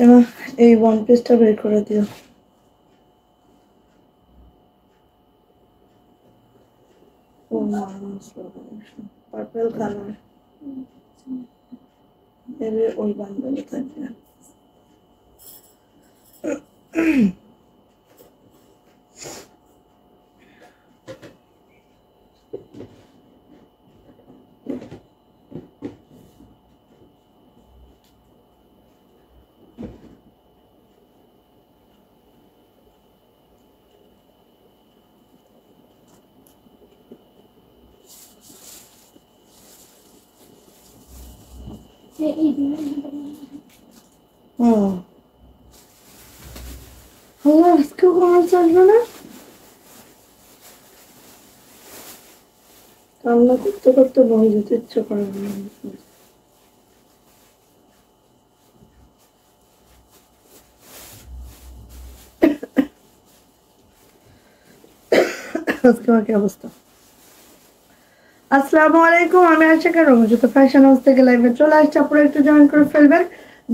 এবার এই ওয়ান পিসটা বের করে দিও। ও পার্পল কালার এবার ওই বান্ডেলে থাকবে। আজকেও কমেন্টস আসবে না? কান্না করতে করতে বই যেতে ইচ্ছে করে না। আজকে আমার কি অবস্থা? আসসালামু আলাইকুম, আমি আশিকা রমজুত ফ্যাশন হাউস থেকে লাইভে চলে আসছি। আপনারা একটু জয়েন করে ফেলবেন,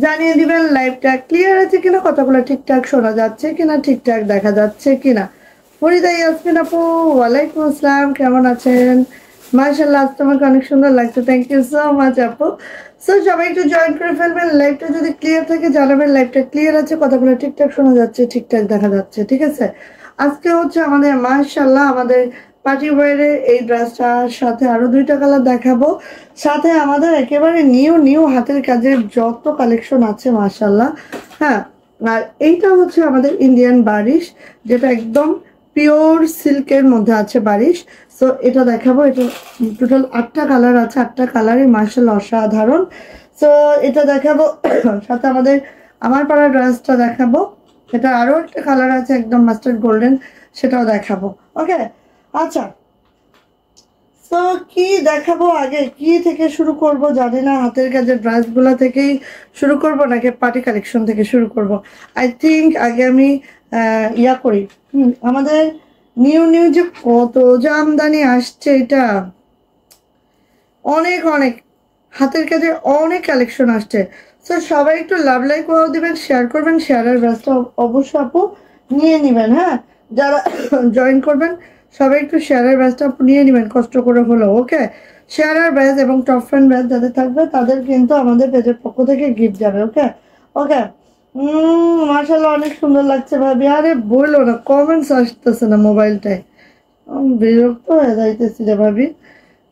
জানিয়ে দিবেন লাইভটা ক্লিয়ার আছে কিনা, কথাগুলো ঠিকঠাক শোনা যাচ্ছে কিনা, ঠিকঠাক দেখা যাচ্ছে কিনা। ফরিদা ইয়াসমিন আপু, ওয়ালাইকুম আসসালাম, কেমন আছেন? মাশাআল্লাহ, আজ তোমাকে অনেক সুন্দর লাগছে, থ্যাংক ইউ সো মাচ আপু। সো সবাই একটু জয়েন করে ফেলবেন, লাইভটা যদি ক্লিয়ার থাকে জানাবেন লাইভটা ক্লিয়ার আছে, কথাগুলো ঠিকঠাক শোনা যাচ্ছে, ঠিকঠাক দেখা যাচ্ছে, ঠিক আছে? আজকে হচ্ছে আমাদের মাশাআল্লাহ আমাদের পার্টি ওয়্যারের এই ড্রেসটার সাথে আরো দুইটা কালার দেখাবো, সাথে আমাদের একেবারে নিউ নিউ হাতের কাজের যত কালেকশন আছে মাশাআল্লাহ। হ্যাঁ, আর এইটা হচ্ছে আমাদের ইন্ডিয়ান বারিশ, যেটা একদম পিওর সিল্কের মধ্যে আছে বারিশ। সো এটা দেখাবো, এটা টোটাল 8টা কালার আছে, 8টা কালারই মাশাআল্লাহ অসাধারণ। সো এটা দেখাবো, সাথে আমাদের আমার পাড়ার ড্রেসটা দেখাবো, এটা আরো একটা কালার আছে একদম মাস্টার্ড গোল্ডেন, সেটাও দেখাবো। ওকে, আচ্ছা, তো কি দেখাবো, আগে কি থেকে শুরু করব জানি না, হাতের কাজের ড্রেসগুলো থেকেই শুরু করব নাকি পার্টি কালেকশন থেকে শুরু করব। আই থিঙ্ক আগে আমি ইয়া করি, আমাদের নিউ নিউ যে কত জামদানি আসছে, এটা অনেক অনেক হাতের কাজে অনেক কালেকশন আসছে। সো সবাই একটু লাভ লাইক ওয়াও দিবেন, শেয়ার করবেন, শেয়ারের ব্যবস্থা অবশ্য আপু নিয়ে নেবেন। হ্যাঁ, যারা জয়েন করবেন সবাই একটু শেয়ারের ব্যাচটা নিয়ে নেবেন কষ্ট করে হলো। ওকে, শেয়ারের ব্যাচ এবং টপ ফ্রেন্ড ব্যাচ যাদের থাকবে তাদের কিন্তু আমাদের পেজের পক্ষ থেকে গিফট যাবে। ওকে ওকে, মাশাআল্লাহ অনেক সুন্দর লাগছে ভাবি। আরে বললো না, কমেন্টস আসতেছে না মোবাইলটায়, বিরক্ত হয়ে যাইতেছি রে ভাবি,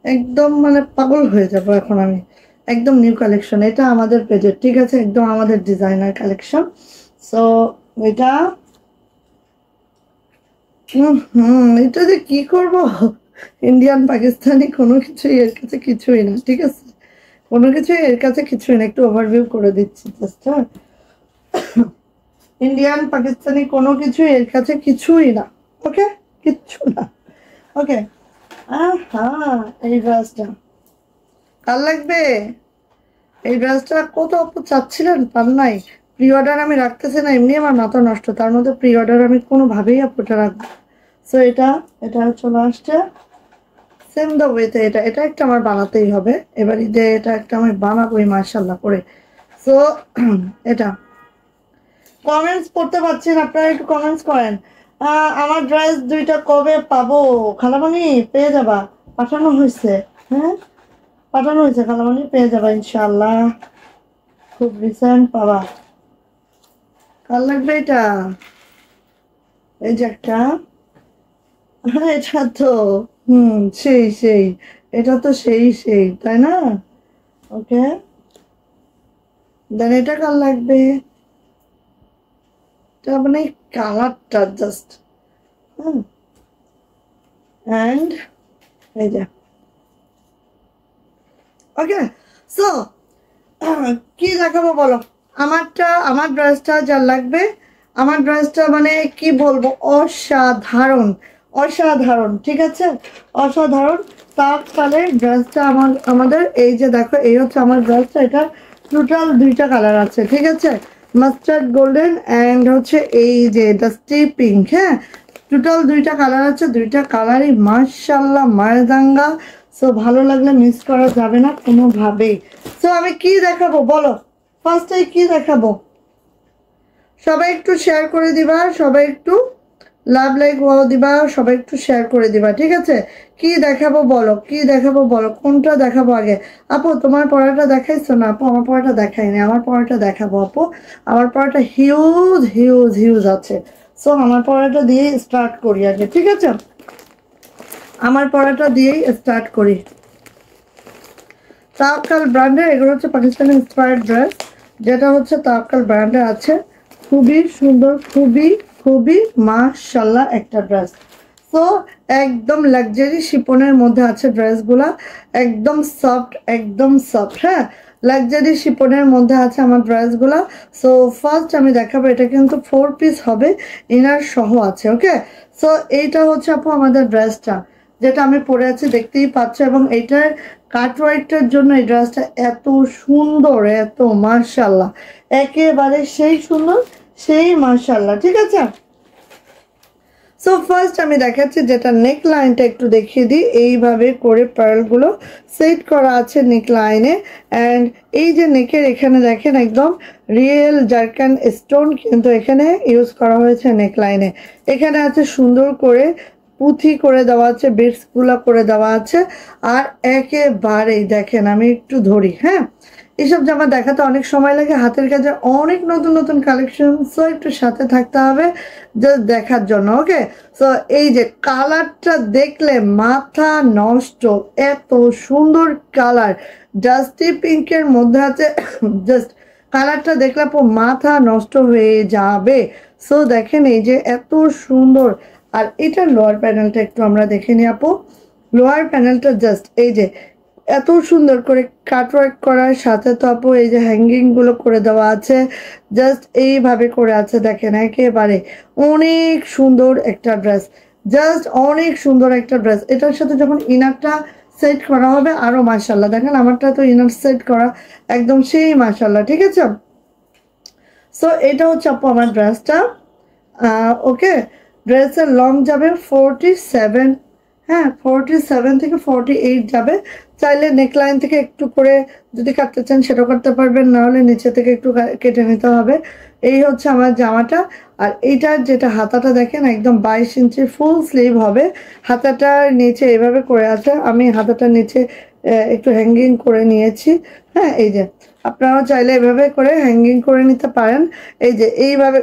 একদম মানে পাগল হয়ে যাবো এখন আমি। একদম নিউ কালেকশন, এটা আমাদের পেজের, ঠিক আছে, একদম আমাদের ডিজাইনার কালেকশন। সো এটা এটা যে কি করব, ইন্ডিয়ান পাকিস্তানি কোনো কিছুই এর কাছে কিছুই না, ঠিক আছে, কোনো কিছুই এর কাছে কিছুই না। একটু ওভারভিউ করে দিচ্ছি জাস্ট। হ্যাঁ, ইন্ডিয়ান পাকিস্তানি কোনো কিছু এর কাছে কিছুই না। ওকে, কিচ্ছু না। ওকে, হ্যাঁ, এই ড্রেসটা কার লাগবে? এই ড্রেসটা কত আপু চাচ্ছিলেন, পান নাই। প্রি অর্ডার আমি রাখতেছি না, এমনি আমার মাথা নষ্ট, তার মধ্যে প্রি অর্ডার আমি কোনোভাবেই আপুটা রাখবো। সো এটা এটা চলে আসছে সেম দ্য ওয়েতে, এটা এটা একটা আমার বানাতেই হবে এবার ঈদে, এটা একটা আমি বানাবোই মাশাআল্লাহ করে। সো এটা কমেন্টস পড়তে পারছেন, আপনারা একটু কমেন্টস করেন। আমার ড্রেস দুইটা কবে পাবো? খালামণি পেয়ে যাবা, পাঠানো হয়েছে। হ্যাঁ, পাঠানো হয়েছে খালামণি, পেয়ে যাবা ইনশাআল্লাহ, খুব রিসেন্ট পাবা। কার লাগবে এটা? এই যে একটা, এটা তো সেই সেই, এটা তো সেই সেই, তাই না? ওকে, দেন এটা কার লাগবে? এটা মানে কালারটা জাস্ট, অ্যান্ড এই যে ওকে। সো কি দেখাবো বলো? আমারটা, আমার ড্রেসটা যা লাগবে, আমার ড্রেসটা মানে কি বলবো, অসাধারণ অসাধারণ, ঠিক আছে, অসাধারণ। তাহলে ড্রেসটা আমাদের এই যে দেখো, এই হচ্ছে আমার ড্রেসটা, এটা টোটাল দুইটা কালার আছে, ঠিক আছে, মাস্টার্ড গোল্ডেন অ্যান্ড হচ্ছে এই যে ডাস্টি পিঙ্ক। হ্যাঁ, টোটাল দুইটা কালার আছে, দুইটা কালারই মাশাআল্লাহ মারদাঙ্গা। সো ভালো লাগলে মিস করা যাবে না কোনোভাবেই। সো আমি কি দেখাবো বলো, ফার্স্টে কি দেখাবো? সবাই একটু শেয়ার করে দিবা, সবাই একটু লাভ লাইক ওয়াও দিবা, সবাই একটু শেয়ার করে দিবা, ঠিক আছে? কি দেখাবো বলো, কি দেখাবো বলো, কোনটা দেখাবো আগে? আপু তোমার পড়াটা দেখাইছো না? আপু আমার পড়াটা দেখাইনি, আমার পড়াটা দেখাবো আপু। আমার পড়াটা হিউজ হিউজ হিউজ আছে। সো আমার পড়াটা দিয়ে স্টার্ট করি আগে, ঠিক আছে? আমার পড়াটা দিয়েই স্টার্ট করি। তাওয়াক্কাল ব্র্যান্ডের, এগুলো হচ্ছে পাকিস্তানি ইন্সপায়ার্ড ড্রেস, যেটা হচ্ছে তাওয়াক্কাল ব্র্যান্ডে আছে। খুবই সুন্দর, খুবই খুবই মাশাআল্লাহ একটা ড্রেস। সো একদম লাক্সারি শিপনের মধ্যে আছে ড্রেসগুলা, একদম সফট, একদম সফট। হ্যাঁ, লাক্সারি শিপনের মধ্যে আছে আমার ড্রেসগুলা। সো ফার্স্ট আমি দেখাবো, এটা কিন্তু 4 পিস হবে, ইনার সহ আছে। ওকে, সো এইটা হচ্ছে আপু আমাদের ড্রেসটা, যেটা আমি পরে আছি, দেখতেই পাচ্ছ। এবং এইটার কাটওয়ার্কটার জন্য এই ড্রেসটা এত সুন্দর, এত মাশাআল্লাহ, একেবারে সেই সুন্দর, সেই মাশাআল্লাহ, ঠিক আছে? সো ফার্স্ট আমি দেখাচ্ছি, যেটা নেক লাইনটা একটু দেখিয়ে দিই। এইভাবে করে পার্লগুলো সেট করা আছে নেক লাইনে। অ্যান্ড এই যে নেকের এখানে দেখেন একদম রিয়েল জারকান স্টোন কিন্তু এখানে ইউজ করা হয়েছে নেক লাইনে। এখানে আছে সুন্দর করে পুঁথি করে দেওয়া আছে, বিটসগুলো করে দেওয়া আছে। আর একেবারেই দেখেন, আমি একটু ধরি, হ্যাঁ, এসব জামা দেখাতে অনেক সময় লাগে, হাতের কাজে অনেক নতুন নতুন কালেকশন। সো একটু সাথে থাকতে হবে জাস্ট দেখার জন্য। ওকে, সো এই যে কালারটা দেখলে মাথা নষ্ট, এত সুন্দর কালার, ডাস্টি পিঙ্কের মধ্যে আছে। জাস্ট কালারটা দেখলে আপু মাথা নষ্ট হয়ে যাবে। সো দেখেন এই যে এত সুন্দর। আর এটার লোয়ার প্যানেলটা একটু আমরা দেখে নিই আপু। লোয়ার প্যানেলটা জাস্ট এই যে এত সুন্দর করে কাটওয়ার্ক করার সাথে তো আপু এই যে হ্যাঙ্গিং গুলো করে দেওয়া আছে, জাস্ট এইভাবে করে আছে, দেখেন একেবারে অনেক সুন্দর একটা ড্রেস, জাস্ট অনেক সুন্দর একটা ড্রেস। এটার সাথে যখন ইনারটা সেট করা হবে আরো মাশাআল্লাহ। দেখেন আমারটা তো ইনার সেট করা একদম সেই মাশাআল্লাহ, ঠিক আছে? সো এটা হচ্ছে আপু আমার ড্রেসটা। ওকে, ড্রেসের লং যাবে 47, হ্যাঁ 47 থেকে 48 যাবে। চাইলে নেকলাইন থেকে একটু করে যদি কাটতে চান সেটাও করতে পারবেন, নাহলে নিচে থেকে একটু কেটে নিতে হবে। এই হচ্ছে আমার জামাটা। আর এইটার যেটা হাতাটা দেখেন একদম 22 ইঞ্চি ফুল স্লিভ হবে। হাতাটার নিচে এইভাবে করে আছে, আমি হাতাটার নিচে একটু হ্যাঙ্গিং করে নিয়েছি। হ্যাঁ, এই যে আপনারাও চাইলে এভাবে করে হ্যাঙ্গিং করে নিতে পারেন। এই যে এইভাবে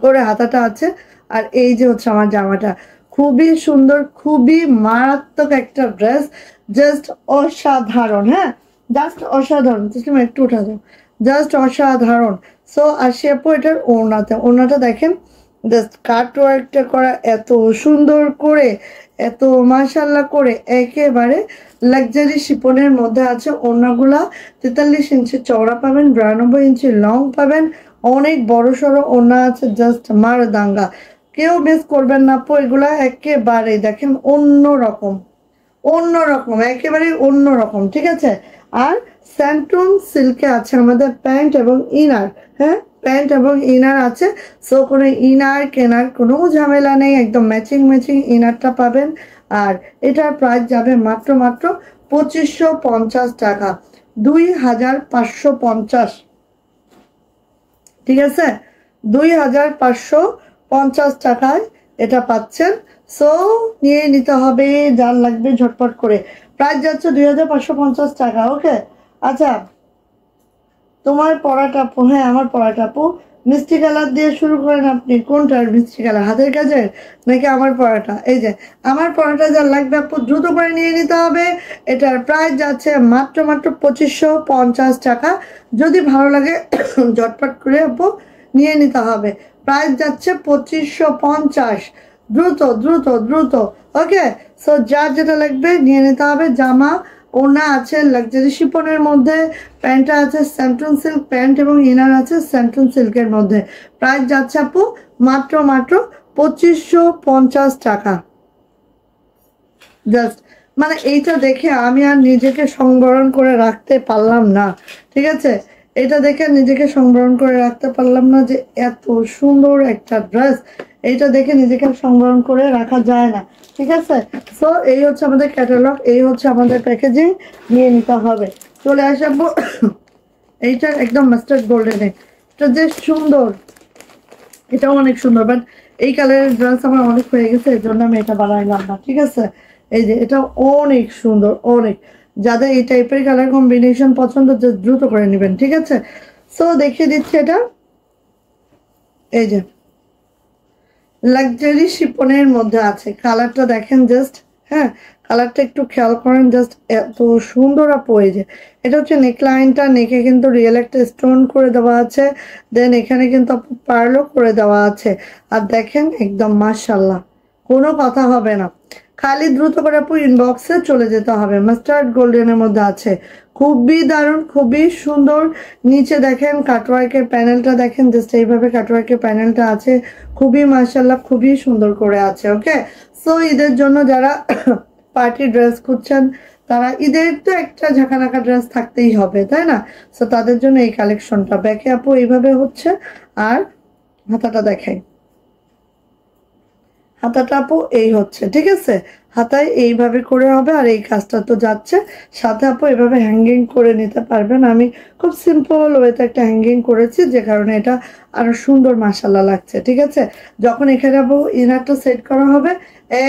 করে হাতাটা আছে। আর এই যে হচ্ছে আমার জামাটা, খুবই সুন্দর, খুবই মারাত্মক একটা ড্রেস, জাস্ট অসাধারণ। হ্যাঁ, জাস্ট অসাধারণ। তুমি একটু উঠা যাও, জাস্ট অসাধারণ। সো আসি আপু এটার ওড়নাতে, ওড়নাটা দেখেন জাস্ট কাট ওয়ার্কটা করা এত সুন্দর করে, এত মাশাআল্লাহ করে, একেবারে লাক্সারি শিপনের মধ্যে আছে। ওড়নাগুলা 43 ইঞ্চি চওড়া পাবেন, 92 ইঞ্চি লং পাবেন, অনেক বড় সড়ো ওড়না আছে, জাস্ট মারদাঙ্গা। কেউ মিস করবেন না আপু, এগুলা একেবারে দেখেন অন্যরকম, অন্যরকম, একেবারে অন্যরকম, ঠিক আছে? আর স্যান্টুন সিল্কে আছে আমাদের প্যান্ট এবং ইনার। হ্যাঁ, প্যান্ট এবং ইনার আছে। সো কোনো ইনার কেনার কোনো ঝামেলা নেই, একদম ম্যাচিং ম্যাচিং ইনারটা পাবেন। আর এটার প্রাইস যাবে মাত্র মাত্র 2550 টাকা, 2550, ঠিক আছে? 2550 টাকায় এটা পাচ্ছেন। সো নিয়ে নিতে হবে, যার লাগবে ঝটপট করে। প্রাইস যাচ্ছে 2550 টাকা। ওকে, আচ্ছা তোমার পড়াটা আপু, হ্যাঁ আমার পড়াটা আপু, মিষ্টি কালার দিয়ে শুরু করেন আপনি। কোনটার মিষ্টি কালার, হাতের কাজের নাকি আমার পড়াটা? এই যে আমার পড়াটা যার লাগবে আপু দ্রুত করে নিয়ে নিতে হবে। এটার প্রাইস যাচ্ছে মাত্র মাত্র 2550 টাকা। যদি ভালো লাগে ঝটপট করে আপু নিয়ে নিতে হবে। প্রাইস যাচ্ছে 2550, দ্রুত দ্রুত দ্রুত। ওকে, সো যার যেটা লাগবে নিয়ে নিতে হবে। জামা ওড়না আছে লাক্সারি শিপনের মধ্যে, প্যান্টটা আছে স্যান্টন সিল্ক প্যান্ট এবং ইনার আছে স্যান্টন সিল্কের মধ্যে। প্রাইস যাচ্ছে আপু মাত্র মাত্র 2550 টাকা। জাস্ট মানে এইটা দেখে আমি আর নিজেকে সংবরণ করে রাখতে পারলাম না, ঠিক আছে? এটা দেখে নিজেকে সংবরণ করে রাখতে পারলাম না যে এত সুন্দর একটা ড্রেস, এইটা দেখে নিজেকে সংবরণ করে রাখা যায় না, ঠিক আছে? সো এই হচ্ছে আমাদের ক্যাটালগ, এই হচ্ছে আমাদের প্যাকেজিং, নিয়ে নিতে হবে। চলে আসবো এইটার একদম মাস্টার্ড গোল্ডেনে, এটা যে সুন্দর, এটাও অনেক সুন্দর, বাট এই কালারের ড্রেস আমার অনেক হয়ে গেছে, এর জন্য আমি এটা বানাইলাম না। ঠিক আছে, এই যে এটা অনেক সুন্দর, অনেক। যাদের এই টাইপের কালার কম্বিনেশন পছন্দ জাস্ট দ্রুত করে নেবেন। ঠিক আছে, সো দেখিয়ে দিচ্ছি এটা। এই যে লাক্সারি শিপনের মধ্যে আছে, কালারটা দেখেন জাস্ট। হ্যাঁ, কালারটা একটু খেয়াল করেন, জাস্ট এত সুন্দর আপু। এই যে এটা হচ্ছে নেকলাইনটা, নেকে কিন্তু রিয়েল একটা স্টোন করে দেওয়া আছে, দেন এখানে কিন্তু আপু পার্লও করে দেওয়া আছে। আর দেখেন একদম মাশাল্লাহ, কোনো কথা হবে না। খালি দ্রুত করে আপু ইনবক্সে চলে যেতে হবে। মাস্টার্ড গোল্ডেনের মধ্যে আছে, খুবই দারুণ, খুবই সুন্দর। নিচে দেখেন কাটওয়ার্কের প্যানেলটা দেখেন, জাস্ট এইভাবে কাটওয়ার্কের প্যানেলটা আছে, খুবই মাশাল্লাহ, খুবই সুন্দর করে আছে। ওকে, সো ঈদের জন্য যারা পার্টি ড্রেস খুঁজছেন, তারা ঈদের তো একটা ঝাঁকানাকা ড্রেস থাকতেই হবে, তাই না? সো তাদের জন্য এই কালেকশনটা। ব্যাকে আপু এইভাবে হচ্ছে, আর হাতাটা দেখাই। হাতাটা আপু এই হচ্ছে, ঠিক আছে, হাতায় এইভাবে করে হবে। আর এই কাজটা তো যাচ্ছে সাথে আপু এভাবে হ্যাঙ্গিং করে নিতে পারবেন। আমি খুব সিম্পল ওয়েতে একটা হ্যাঙ্গিং করেছি, যে কারণে এটা আরো সুন্দর মাশাল্লাহ লাগছে। ঠিক আছে, যখন এখানে আপু ইনারটা সেট করা হবে,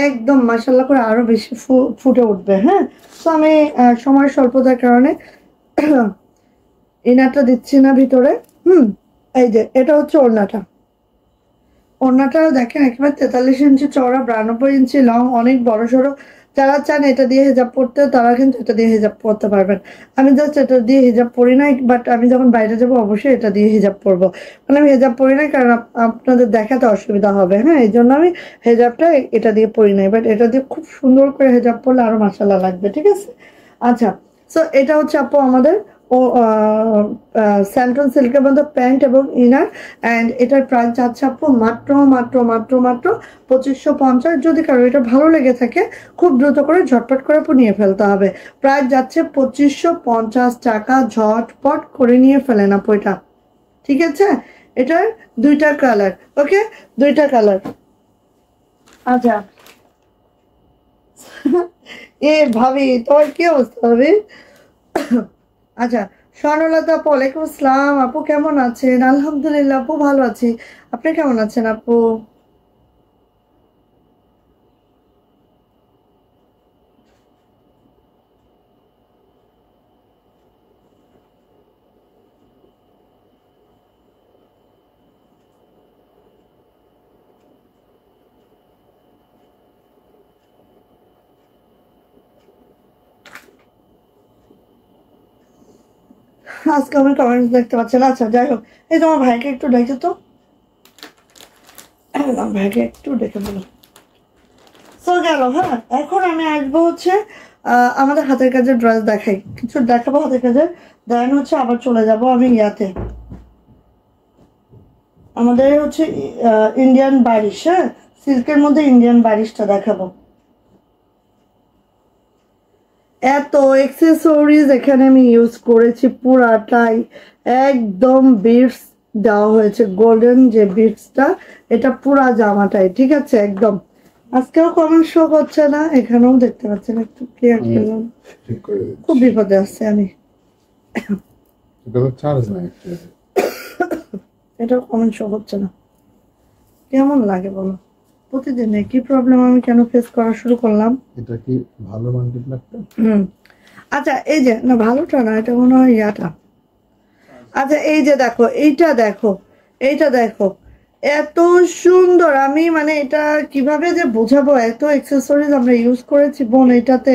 একদম মাশাল্লাহ করে আরো বেশি ফুটে উঠবে। হ্যাঁ, তো আমি সময় স্বল্পতার কারণে ইনারটা দিচ্ছি না ভিতরে। এই যে এটা হচ্ছে ওড়নাটা। ওড়নাটাও দেখেন একেবারে 43 ইঞ্চি চওড়া, 92 ইঞ্চি লং, অনেক বড় সড়ো। যারা চান এটা দিয়ে হিজাব পরতে, তারা কিন্তু এটা দিয়ে হিজাব পরতে পারবেন। আমি জাস্ট এটা দিয়ে হিজাব পরি নাই, বাট আমি যখন বাইরে যাব অবশ্যই এটা দিয়ে হিজাব পরবো। মানে আমি হিজাব পরি নাই কারণ আপনাদের দেখাতে অসুবিধা হবে। হ্যাঁ, এই জন্য আমি হিজাবটা এটা দিয়ে পরি নাই, বাট এটা দিয়ে খুব সুন্দর করে হিজাব পরলে আরো মাশাআল্লাহ লাগবে। ঠিক আছে, আচ্ছা। সো এটা হচ্ছে আপু আমাদের ও স্যান্টন সিল্কের মধ্যে প্যান্ট এবং ইনার, অ্যান্ড এটার প্রাইস যাচ্ছে আপু মাত্র মাত্র মাত্র মাত্র 2550। যদি কারো এটা ভালো লেগে থাকে, খুব দ্রুত করে ঝটপট করে আপু নিয়ে ফেলতে হবে। প্রাইস যাচ্ছে 2550 টাকা, ঝটপট করে নিয়ে ফেলেন আপু এটা। ঠিক আছে, এটার দুইটা কালার। ওকে, দুইটা কালার। আচ্ছা এ ভাবি, তোমার কি অবস্থা হবে? আচ্ছা, স্বর্ণলতা আপু, ওয়ালাইকুম আসসালাম। আপু কেমন আছেন? আলহামদুলিল্লাহ আপু, ভালো আছি। আপনি কেমন আছেন আপু? আজকে আমি কমেন্টস দেখতে পাচ্ছি না। আচ্ছা যাই হোক, এই তোমার ভাইকে একটু ডেকে তো, আমার ভাইকে একটু ডেকে বলো। সো গেল। হ্যাঁ, এখন আমি আসবো হচ্ছে আমাদের হাতের কাজের ড্রেস দেখাই, কিছু দেখাবো হাতের কাজের, দেন হচ্ছে আবার চলে যাব আমি ইয়াতে, আমাদের হচ্ছে ইন্ডিয়ান বারিশ। হ্যাঁ, সিল্কের মধ্যে ইন্ডিয়ান বারিশটা দেখাবো। এত এক্সেসরিজ এখানে আমি ইউজ করেছি পুরাটাই, একদম বিটস দেওয়া হয়েছে, গোল্ডেন যে বিটসটা, এটা পুরা জামাটাই। ঠিক আছে, একদম। আজকেও কমেন্ট শো করছে না, এখানেও দেখতে পাচ্ছেন, একটু ক্লিয়ার করলাম। খুব বিপদে আছে আমি। এটাও কমেন্ট শো হচ্ছে না, কেমন লাগে বলো? প্রতিদিন কি প্রবলেম আমি কেন ফেস করা শুরু করলাম? এটা কি ভালো মার্কেট লাগতো? আচ্ছা, এই যে না, ভালোটা না, এটা মনে হয় ইয়াটা। আচ্ছা, এই যে দেখো, এইটা দেখো, এইটা দেখো, এত সুন্দর। আমি মানে এটা কিভাবে যে বোঝাবো, এত অ্যাক্সেসরিজ আমরা ইউজ করেছি বোন এটাতে,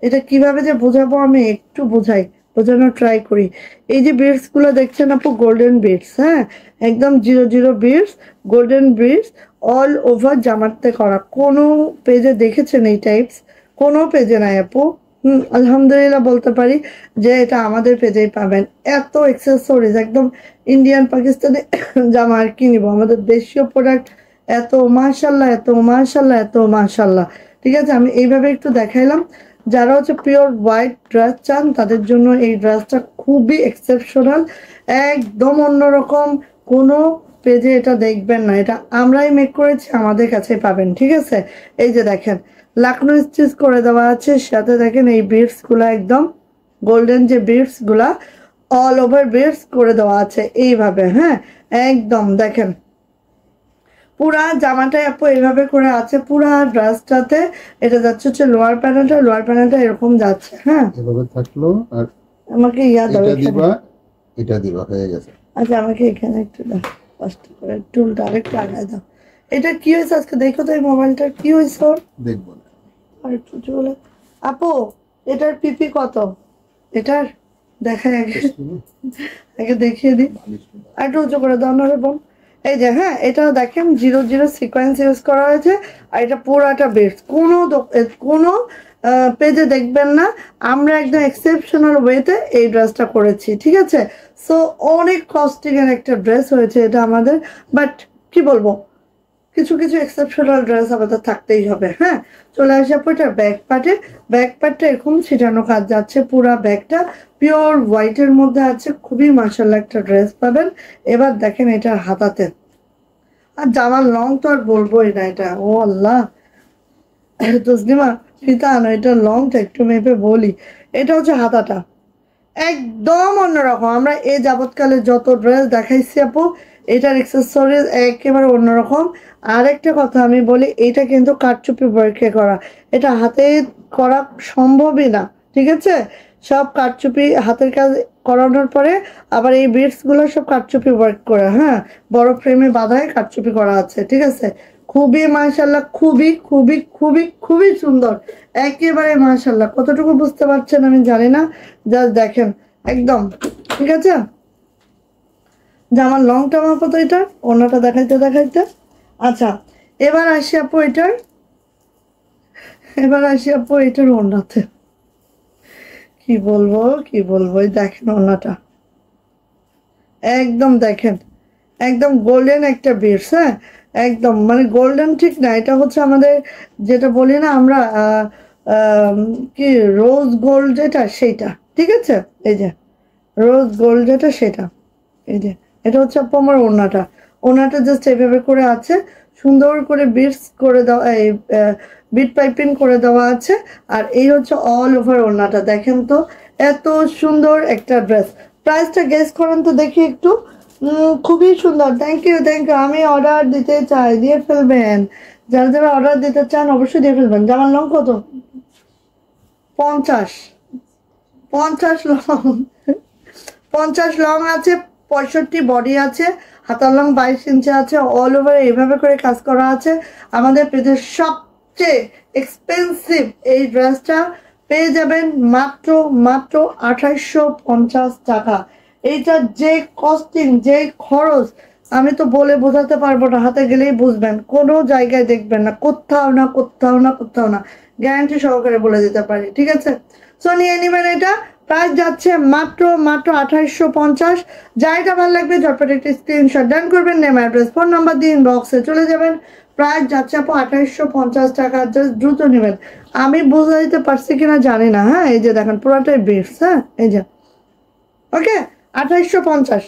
এটা কিভাবে যে বোঝাবো, আমি একটু বোঝাই, বোঝানোর ট্রাই করি। এই যে বিটস গুলো দেখছেন আপু, গোল্ডেন বিটস। হ্যাঁ, একদম 00 bits, golden bits, all over জামাতে করা। কোনো পেজে দেখেছেন এই টাইপস? কোনো পেজে নাই আপু। আলহামদুলিল্লাহ বলতে পারি যে এটা আমাদের পেজেই পাবেন। এত এক্সেসরিজ, একদম ইন্ডিয়ান পাকিস্তানি জামা আর কি নিবো, আমাদের দেশীয় প্রোডাক্ট এত মাশাল্লাহ, এত মাশাল্লাহ, এত মাশাল্লাহ। ঠিক আছে, আমি এইভাবে একটু দেখাইলাম। যারা হচ্ছে পিওর হোয়াইট ড্রেস চান, তাদের জন্য এই ড্রেসটা খুবই এক্সেপশনাল, একদম অন্যরকম। কোনো পেজে এটা দেখবেন না, এটা আমরাই মেক করেছি, আমাদের কাছে পাবেন। ঠিক আছে, এই যে দেখেন, লাকনো স্টিচ করে দেওয়া আছে, সাথে দেখেন এই বিটস গুলা, একদম গোল্ডেন যে বিটস গুলা, অল ওভার বিটস করে দেওয়া আছে এইভাবে। হ্যাঁ, একদম দেখেন, পুরা জামাটাই আপু এইভাবে করে আছে, পুরা ড্রেসটাতে এটা যাচ্ছে হচ্ছে লোয়ার প্যানেলটা এরকম যাচ্ছে। হ্যাঁ, এভাবে থাকলো আর আমাকে ইয়া দাও এটা এখানে। দিবা, এটা দিবা, হয়ে গেছে। আচ্ছা, আমাকে এখানে একটু দাও, কষ্ট করে টুলটা আরেকটু আগায় দাও। এটা কি হয়েছে আজকে দেখো তো, এই মোবাইলটার কি হয়েছে ওর? দেখবো না। আর একটু বলে আপু, এটার পিপি কত? এটার দেখায় আগে, আগে দেখিয়ে দিই। আর একটু উঁচু করে দাও না রে বোন। এই যে হ্যাঁ, এটাও দেখেন 00 সিকোয়েন্স ইউজ করা হয়েছে। আর এটা পুরাটা বেস্ট, কোনো পেজে দেখবেন না। আমরা একদম এক্সেপশনাল ওয়েতে এই ড্রেসটা করেছি, ঠিক আছে? সো অনেক কস্টিং এর একটা ড্রেস হয়েছে এটা আমাদের, বাট কি বলবো, কিছু কিছু এক্সেপশনাল ড্রেস আমাদের থাকতেই হবে। হ্যাঁ, চলে আসে পর ব্যাক পার্টটা এরকম ছিটানো কাজ যাচ্ছে, পুরা ব্যাগটা পিওর হোয়াইটের মধ্যে আছে, খুবই মাশাআল্লাহ একটা ড্রেস পাবেন। এবার দেখেন এটা হাতাতে, আর জামার লং তো আর বলবোই না। এটা ও আল্লাহ, তসলিমা ফিতা আনো, এটা লংটা একটু মেপে বলি। এটা হচ্ছে হাতাটা একদম অন্যরকম। আমরা এই যাবৎকালে যত ড্রেস দেখাইছি আপু, এটার এক্সেসরিজ একেবারে অন্যরকম। আর একটা কথা আমি বলি, এটা কিন্তু কারচুপি ওয়ার্কে করা, এটা হাতে করা সম্ভবই না, ঠিক আছে? সব কারচুপি হাতের কাজ করানোর পরে আবার এই বিটস গুলো সব কারচুপি ওয়ার্ক করা, হ্যাঁ, বড় ফ্রেমে বাঁধায় কারচুপি করা আছে, ঠিক আছে? খুবই মাশাআল্লাহ, খুবই খুবই খুবই খুবই সুন্দর, একেবারে মাশাআল্লাহ। কতটুকু বুঝতে পারছেন আমি জানি না, জাস্ট দেখেন একদম, ঠিক আছে? জামার লংটা মাপো তো, এটা অন্যটা দেখাইতে। আচ্ছা, এবার আসি আপু এটার ওড়নাতে। কি বলবো এই দেখেন ওড়নাটা একদম, দেখেন একদম গোল্ডেন একটা বিটস। হ্যাঁ, একদম মানে গোল্ডেন ঠিক না, এটা হচ্ছে আমাদের যেটা বলি না আমরা কি রোজ গোল্ড যেটা, সেইটা, ঠিক আছে? এই যে রোজ গোল্ড যেটা সেটা, এই যে এটা হচ্ছে আপু আমার ওড়নাটা জাস্ট এইভাবে করে আছে, সুন্দর করে বিটস করে দেওয়া, এই বিট পাইপিং করে দেওয়া আছে। আর এই হচ্ছে অল ওভার ওড়নাটা, দেখেন তো এত সুন্দর একটা ড্রেস। প্রাইসটা গেস করেন তো দেখি একটু। খুবই সুন্দর, থ্যাংক ইউ। আমি অর্ডার দিতে চাই, দিয়ে ফেলবেন। যারা অর্ডার দিতে চান অবশ্যই দিয়ে ফেলবেন। জামার লং কত? 50 লং, 50 লং আছে, 65 বডি আছে, হাতার লং 22 ইঞ্চি আছে, অল ওভার এইভাবে করে কাজ করা আছে। আমাদের পেজের সবচেয়ে এক্সপেন্সিভ এই ড্রেসটা পেয়ে যাবেন মাত্র 2850 টাকা। এইটার যে কস্টিং, যে খরচ, আমি তো বলে বোঝাতে পারবো না, হাতে গেলেই বুঝবেন। কোনো জায়গায় দেখবেন না, কোথাও না, গ্যারান্টি সহকারে বলে দিতে পারি, ঠিক আছে? সো নিয়ে নেবেন এটা। প্রাইস যাচ্ছে মাত্র 2850। যাইটা ভালো লাগবে ঝটপট একটি স্ক্রিনশট ডান করবেন, নেম অ্যাড্রেস ফোন নাম্বার দিয়ে ইনবক্সে চলে যাবেন। প্রাইস যাচ্ছে আপু 2850 টাকা, জাস্ট দ্রুত নেবেন। আমি বোঝা দিতে পারছি কিনা জানি না। হ্যাঁ, এই যে দেখেন পুরোটাই বিটস। হ্যাঁ, এই যে ওকে, 2850।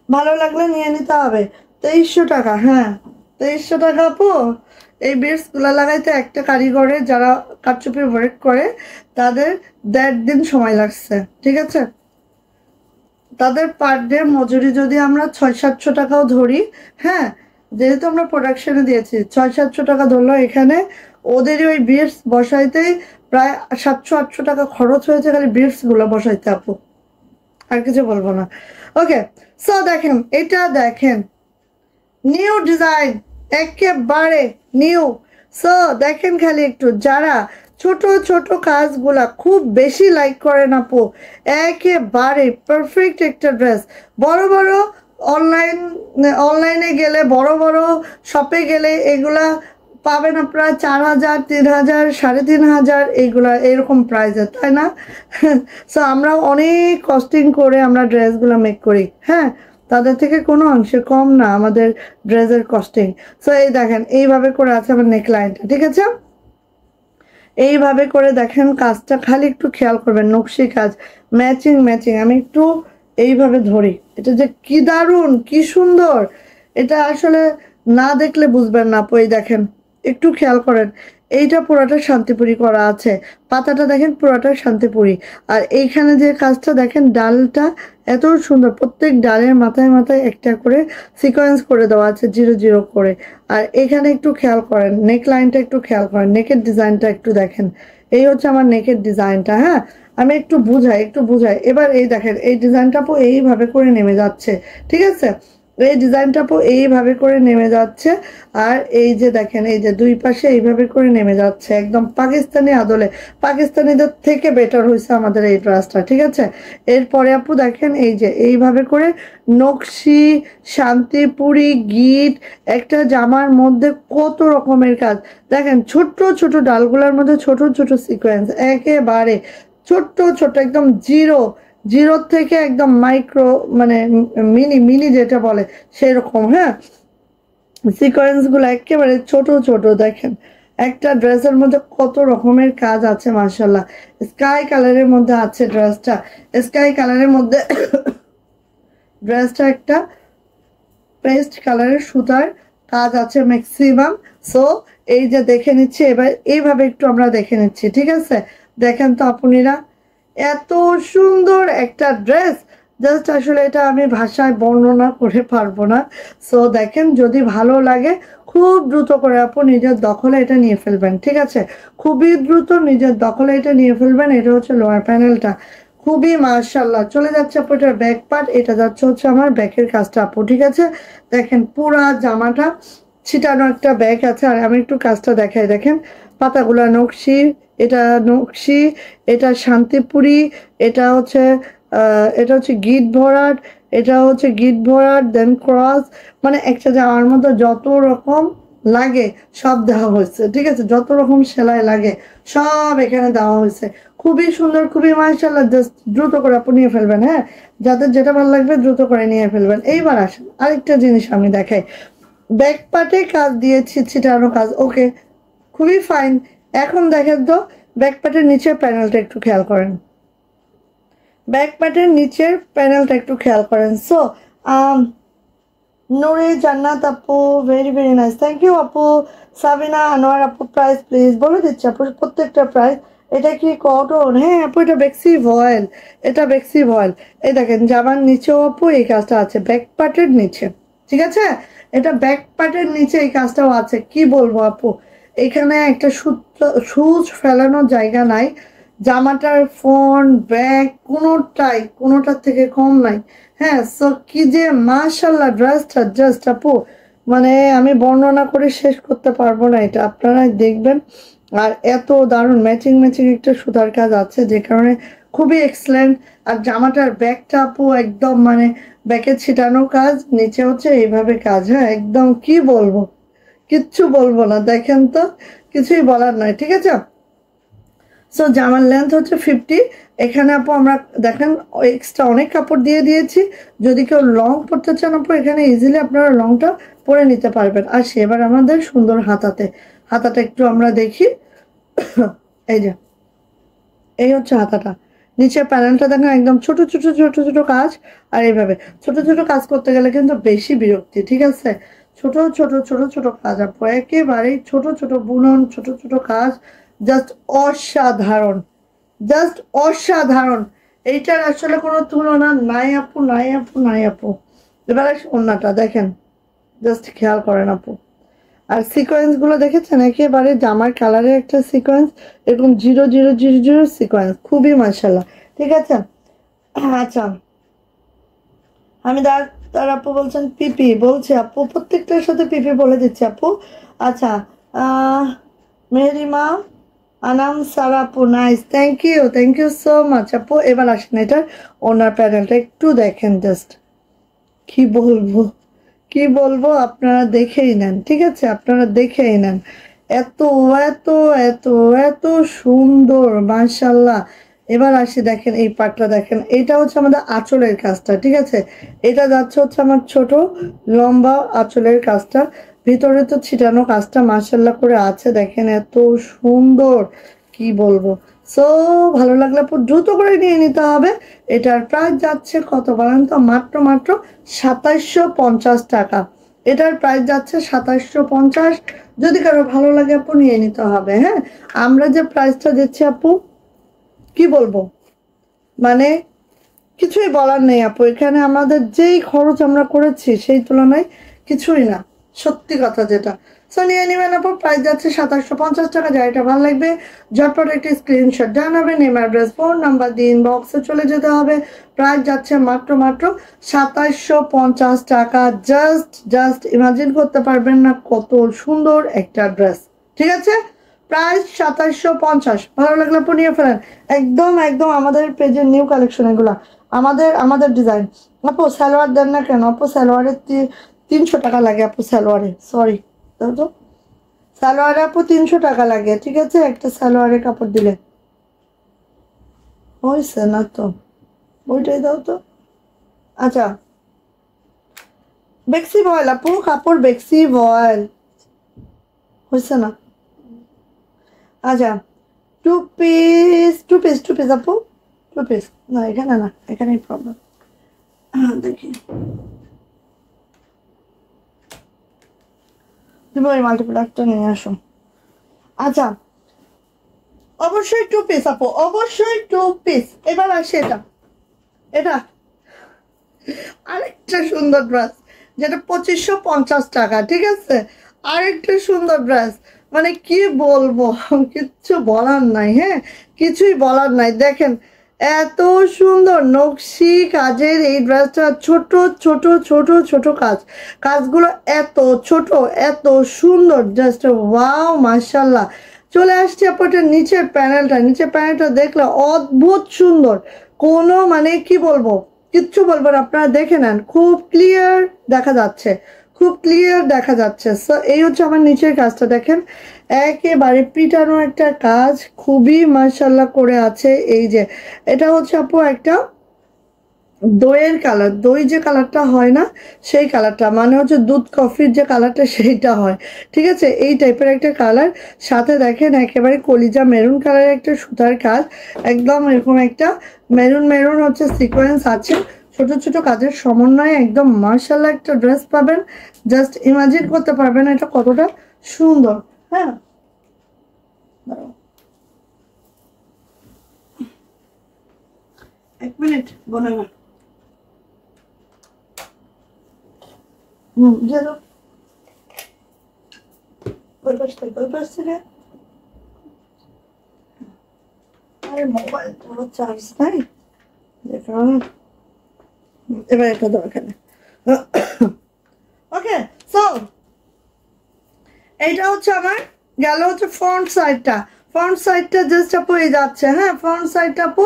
ভালো লাগলে নিয়ে নিতে হবে। 2300 টাকা, হ্যাঁ 2300 টাকা আপু। এই বিটস গুলা লাগাইতে একটা কারিগরে যারা কারচুপি ওয়ার্ক করে তাদের 1.5 দিন সময় লাগছে, ঠিক আছে? তাদের পার ডে মজুরি যদি আমরা 600-700 টাকাও ধরি, হ্যাঁ, যেহেতু আমরা প্রোডাকশনে দিয়েছি 600-700 টাকা ধরলো, এখানে ওদেরই ওই বিটস বসাইতেই প্রায় 700-800 টাকা খরচ হয়েছে খালি বিটস গুলো বসাইতে আপু, আর কিছু বলবো না। ওকে, সো দেখেন এটা, দেখেন নিউ ডিজাইন, একেবারে নিউ। সো দেখেন খালি একটু, যারা ছোট ছোট কাজগুলা খুব বেশি লাইক করেন আপু, একেবারে পারফেক্ট একটা ড্রেস। বড় বড় অনলাইনে গেলে, বড় বড় শপে গেলে এগুলা পাবেন আপনারা 4000, 3000, 3500 এইগুলা এরকম প্রাইসে, তাই না? সো আমরা অনেক কস্টিং করে আমরা ড্রেসগুলো মেক করি, হ্যাঁ, তাদের থেকে কোনো অংশে কম না আমাদের ড্রেসের কস্টিং। সো এই দেখেন এইভাবে করে আছে আমার নেকলাইনটা, ঠিক আছে? এইভাবে করে দেখেন কাজটা, খালি একটু খেয়াল করবেন, নকশি কাজ, ম্যাচিং। আমি একটু এইভাবে ধরি, এটা যে কি দারুণ, কি সুন্দর, এটা আসলে না দেখলে বুঝবেন না আপু। এই দেখেন, একটু খেয়াল করেন, এইটা পুরাটা শান্তিপুরি করা আছে, পাতাটা দেখেন পুরাটা শান্তিপুরি। আর এইখানে যে কাজটা দেখেন, ডালটা এত সুন্দর, প্রত্যেক ডালের মাথায় মাথায় একটা করে সিকোয়েন্স করে দেওয়া আছে, জিরো জিরো করে। আর এখানে একটু খেয়াল করেন, নেক লাইনটা একটু খেয়াল করেন, নেকের ডিজাইনটা একটু দেখেন। এই হচ্ছে আমার নেকের ডিজাইনটা। হ্যাঁ, আমি একটু বুঝাই। এবার এই দেখেন, এই ডিজাইনটা এইভাবে করে নেমে যাচ্ছে, ঠিক আছে? এই ডিজাইনটা এইভাবে করে নেমে যাচ্ছে। আর এই যে দেখেন, এই যে দুই পাশে এইভাবে করে নেমে যাচ্ছে, একদম পাকিস্তানি আদলে, পাকিস্তানিদের থেকে বেটার হয়েছে আমাদের এই ড্রেসটা, ঠিক আছে? এরপরে আপু দেখেন, এই যে এইভাবে করে নকশি, শান্তিপুরি, গিট, একটা জামার মধ্যে কত রকমের কাজ দেখেন। ছোট্ট ছোট ডালগুলোর মধ্যে ছোট ছোট সিকোয়েন্স, একেবারে ছোট্ট ছোট, একদম জিরো জিরো থেকে একদম মাইক্রো, মানে মিনি মিনি যেটা বলে সেরকম। হ্যাঁ, সিকোয়েন্স গুলো একেবারে ছোট ছোট দেখেন। একটা ড্রেসের মধ্যে কত রকমের কাজ আছে মাশাল্লাহ। স্কাই কালারের মধ্যে আছে ড্রেসটা, স্কাই কালারের মধ্যে ড্রেসটা একটা পেস্ট কালারের সুতার কাজ আছে ম্যাক্সিমাম। সো এই যে দেখে নিচ্ছি, এবার এইভাবে একটু আমরা দেখে নিচ্ছি, ঠিক আছে? দেখেন তো আপুনিরা, এত সুন্দর একটা ড্রেস, জাস্ট আসলে এটা আমি ভাষায় বর্ণনা করে পারবো না। সো দেখেন, যদি ভালো লাগে খুব দ্রুত করে আপু নিজের দখলে এটা নিয়ে ফেলবেন, ঠিক আছে? খুবই দ্রুত নিজের দখলে এটা নিয়ে ফেলবেন। এটা হচ্ছে লোয়ার প্যানেলটা, খুবই মাশাআল্লাহ। চলে যাচ্ছে আপু এটার ব্যাক পার্ট, এটা যাচ্ছে হচ্ছে আমার ব্যাকের কাজটা আপু, ঠিক আছে? দেখেন পুরা জামাটা ছিটানো একটা ব্যাগ আছে। আর আমি একটু কাজটা দেখাই, দেখেন পাতাগুলা নকশি, এটা নকশি, এটা শান্তিপুরি, এটা হচ্ছে গিট ভরাট, এটা হচ্ছে গিট ভরাট, দেন ক্রস, মানে একটা জামার মধ্যে যত রকম লাগে সব দেওয়া হয়েছে, ঠিক আছে? যত রকম সেলাই লাগে সব এখানে দেওয়া হয়েছে। খুবই সুন্দর, খুবই মাশাআল্লাহ। জাস্ট দ্রুত করে আপনি নিয়ে ফেলবেন। হ্যাঁ, যাদের যেটা ভালো লাগবে দ্রুত করে নিয়ে ফেলবেন। এইবার আসেন আরেকটা জিনিস আমি দেখাই, ব্যাক পার্টে কাজ দিয়েছি, ছিটানো কাজ, ওকে, খুবই ফাইন। এখন দেখেন তো ব্যাক পার্টের নিচের প্যানেলটা একটু খেয়াল করেন, ব্যাক পার্টের নিচের প্যানেলটা একটু খেয়াল করেন। সো নুরে জান্নাত আপু, very very nice, thank you আপু। সাবিনা আনোয়ার আপু, প্রাইস প্লিজ বলে দিচ্ছি আপু, প্রত্যেকটা প্রাইস। এটা কি কটন? হ্যাঁ আপু, এটা বেক্সি ভয়েল, এটা বেক্সি ভয়েল। এই দেখেন জামার নিচেও আপু এই কাজটা আছে, ব্যাক পার্টের নিচে, ঠিক আছে? এটা ব্যাক পার্টের নিচে এই কাজটাও আছে। কি বলবো আপু, এখানে একটা সুচ ফেলানোর জায়গা নাই, জামাটার ফ্রন্ট ব্যাক কোনোটার থেকে কম নাই। হ্যাঁ, সো কি যে মাশাল্লাহ ড্রেসটা, জাস্ট আপু মানে আমি বর্ণনা করে শেষ করতে পারবো না, এটা আপনারাই দেখবেন। আর এত দারুণ ম্যাচিং ম্যাচিং একটা সুতার কাজ আছে, যে কারণে খুবই এক্সেলেন্ট। আর জামাটার ব্যাকটা আপু একদম মানে ব্যাকে ছিটানো কাজ, নিচে হচ্ছে এইভাবে কাজ। হ্যাঁ, একদম কি বলবো, কিচ্ছু বলবো না, দেখেন তো, কিছুই বলার নয়, ঠিক আছে? সো জামার লেন্থ হচ্ছে 50। এখানে আপু আমরা দেখেন এক্সট্রা অনেক কাপড় দিয়ে দিয়েছি, যদি কেউ লং পরতে চান আপু এখানে ইজিলি আপনারা লংটা পরে নিতে পারবেন। আর সেবার আমাদের সুন্দর হাতাটা একটু আমরা দেখি। এই যে এই হচ্ছে হাতাটা, নিচের প্যানেলটা দেখেন একদম ছোট ছোট ছোট ছোট কাজ। আর এইভাবে ছোট ছোট কাজ করতে গেলে কিন্তু বেশি বিরক্তি, ঠিক আছে? ছোট ছোট ছোট ছোট কাজ আপু, একেবারেই ছোট ছোট বুনন, ছোট ছোট কাজ, জাস্ট অসাধারণ, জাস্ট অসাধারণ। এইটার আসলে কোনো তুলনা নাই আপু, নাই আপু, নাই আপু। এবার ওড়নাটা দেখেন, জাস্ট খেয়াল করেন আপু। আর সিকোয়েন্স গুলো দেখেছেন, একেবারে জামার কালারে একটা সিকোয়েন্স, এরকম zero zero zero zero sequence, খুবই মাশাআল্লাহ, ঠিক আছে? আচ্ছা, আমি ডাক্তার আপু বলছেন পিপি, বলছে আপু প্রত্যেকটার সাথে পিপি বলে দিচ্ছি আপু। আচ্ছা, মেহরিমা আনাম সারা আপু, nice, thank you so much আপু। এবার আসেন এটার ওনার প্যানেলটা একটু দেখেন, জাস্ট কি বলবো, কি বলবো, আপনারা দেখেই নেন, ঠিক আছে? আপনারা দেখেই নেন, এত এত এত এত সুন্দর মাশাল্লাহ। এবার আসি, দেখেন এই পাটটা দেখেন, এটা হচ্ছে আমাদের আঁচলের কাজটা, ঠিক আছে? এটা যাচ্ছে হচ্ছে আমার ছোট লম্বা আঁচলের কাজটা, ভিতরে তো ছিটানো কাজটা মাশাল্লাহ করে আছে, দেখেন এত সুন্দর, কি বলবো। সো ভালো লাগলে দ্রুত করে নিয়ে নিতে হবে। এটার প্রাইস যাচ্ছে কত বলেন তো? মাত্র মাত্র 2750 টাকা। এটার প্রাইস যাচ্ছে 2750। যদি কারো ভালো লাগে আপু নিয়ে নিতে হবে। হ্যাঁ, আমরা যে প্রাইসটা দিচ্ছি আপু, কি বলবো, মানে কিছুই বলার নেই আপু। এখানে আমাদের যেই খরচ আমরা করেছি সেই তুলনায় কিছুই না, সত্যি কথা যেটা। সো নিয়ে নেবেন আপু, প্রাইস যাচ্ছে 2750 টাকা। যা এটা ভালো লাগবে ঝটপট একটি স্ক্রিনশট জানাবে, নেম অ্যাড্রেস ফোন নাম্বার দিয়ে ইনবক্সে চলে যেতে হবে। প্রাইস যাচ্ছে মাত্র 2750 টাকা। জাস্ট জাস্ট ইমাজিন করতে পারবেন না কত সুন্দর একটা ড্রেস। ঠিক আছে, প্রাইস 2750। ভালো লাগলে আপু নিয়ে ফেলেন। একদম একদম আমাদের পেজের নিউ কালেকশন এগুলা, আমাদের আমাদের ডিজাইন। আপু সালোয়ার দেন না কেন আপু? সালোয়ারের 300 টাকা লাগে আপু, সালোয়ারে, সরি দাও তো, সালোয়ারে আপু 300 টাকা লাগে। ঠিক আছে, একটা সালোয়ারের কাপড় দিলে হয়েছে না তো, ওইটাই দাও তো। আচ্ছা, বেক্সি বয়েল আপু, কাপড় বেক্সি বয়েল, হয়েছে না? আচ্ছা, টু পিস আপু, 2 পিস। না এখানে না, এখানেই প্রবলেম। দেখি তুমি ওই মাল্টিপ্লাকটা নিয়ে আসো। আচ্ছা, অবশ্যই 2 পিস আপু, অবশ্যই 2 পিস। এবার আসে এটা, এটা আরেকটা সুন্দর ড্রেস, যেটা 2550 টাকা। ঠিক আছে, আরেকটা সুন্দর ড্রেস, মানে কি বলবো, কিচ্ছু বলার নাই। হ্যাঁ, কিছুই বলার নাই। দেখেন এত সুন্দর নকশি কাজের এই ড্রেসটা, ছোট ছোট ছোট ছোট কাজ, কাজগুলো এত ছোট এত সুন্দর, জাস্ট ওয়াও মাশাল্লাহ। চলে আসছে আপনার নিচের প্যানেলটা, নিচের প্যানেলটা দেখলে অদ্ভুত সুন্দর। কোনো মানে কি বলবো, কিচ্ছু বলবো না, আপনারা দেখে নেন, খুব ক্লিয়ার দেখা যাচ্ছে, খুব ক্লিয়ার দেখা যাচ্ছে। সো এই হচ্ছে আমার নিচের কাজটা, দেখেন একেবারে পিটানো একটা কাজ, খুবই মাশাল্লাহ করে আছে। এই যে এটা হচ্ছে আপু একটা দইয়ের কালার, দই যে কালারটা হয় না সেই কালারটা, মানে হচ্ছে দুধ কফির যে কালারটা সেইটা হয়। ঠিক আছে, এই টাইপের একটা কালার, সাথে দেখেন একেবারে কলিজা মেরুন কালারের একটা সুতার কাজ, একদম এরকম একটা মেরুন মেরুন হচ্ছে সিকোয়েন্স আছে, ছোট ছোট কাজের সমন্বয়ে একদম মার্শাল্লাহ একটা ড্রেস পাবেন। জাস্ট ইমাজিন করতে পারবেন এটা কতটা সুন্দর। হ্যাঁ, দাঁড়াও, 1 মিনিট বলে না। যেন ওই পাশ থেকে ওই পাশ থেকে, আরে মোবাইল তো চার্জ নাই যে কারণে। এবার এটা দরকার নেই। ওকে, সো এইটা হচ্ছে আমার গেল হচ্ছে ফ্রন্ট সাইডটা। ফ্রন্ট সাইডটা জাস্ট আপু এই যাচ্ছে। হ্যাঁ, ফ্রন্ট সাইডটা আপু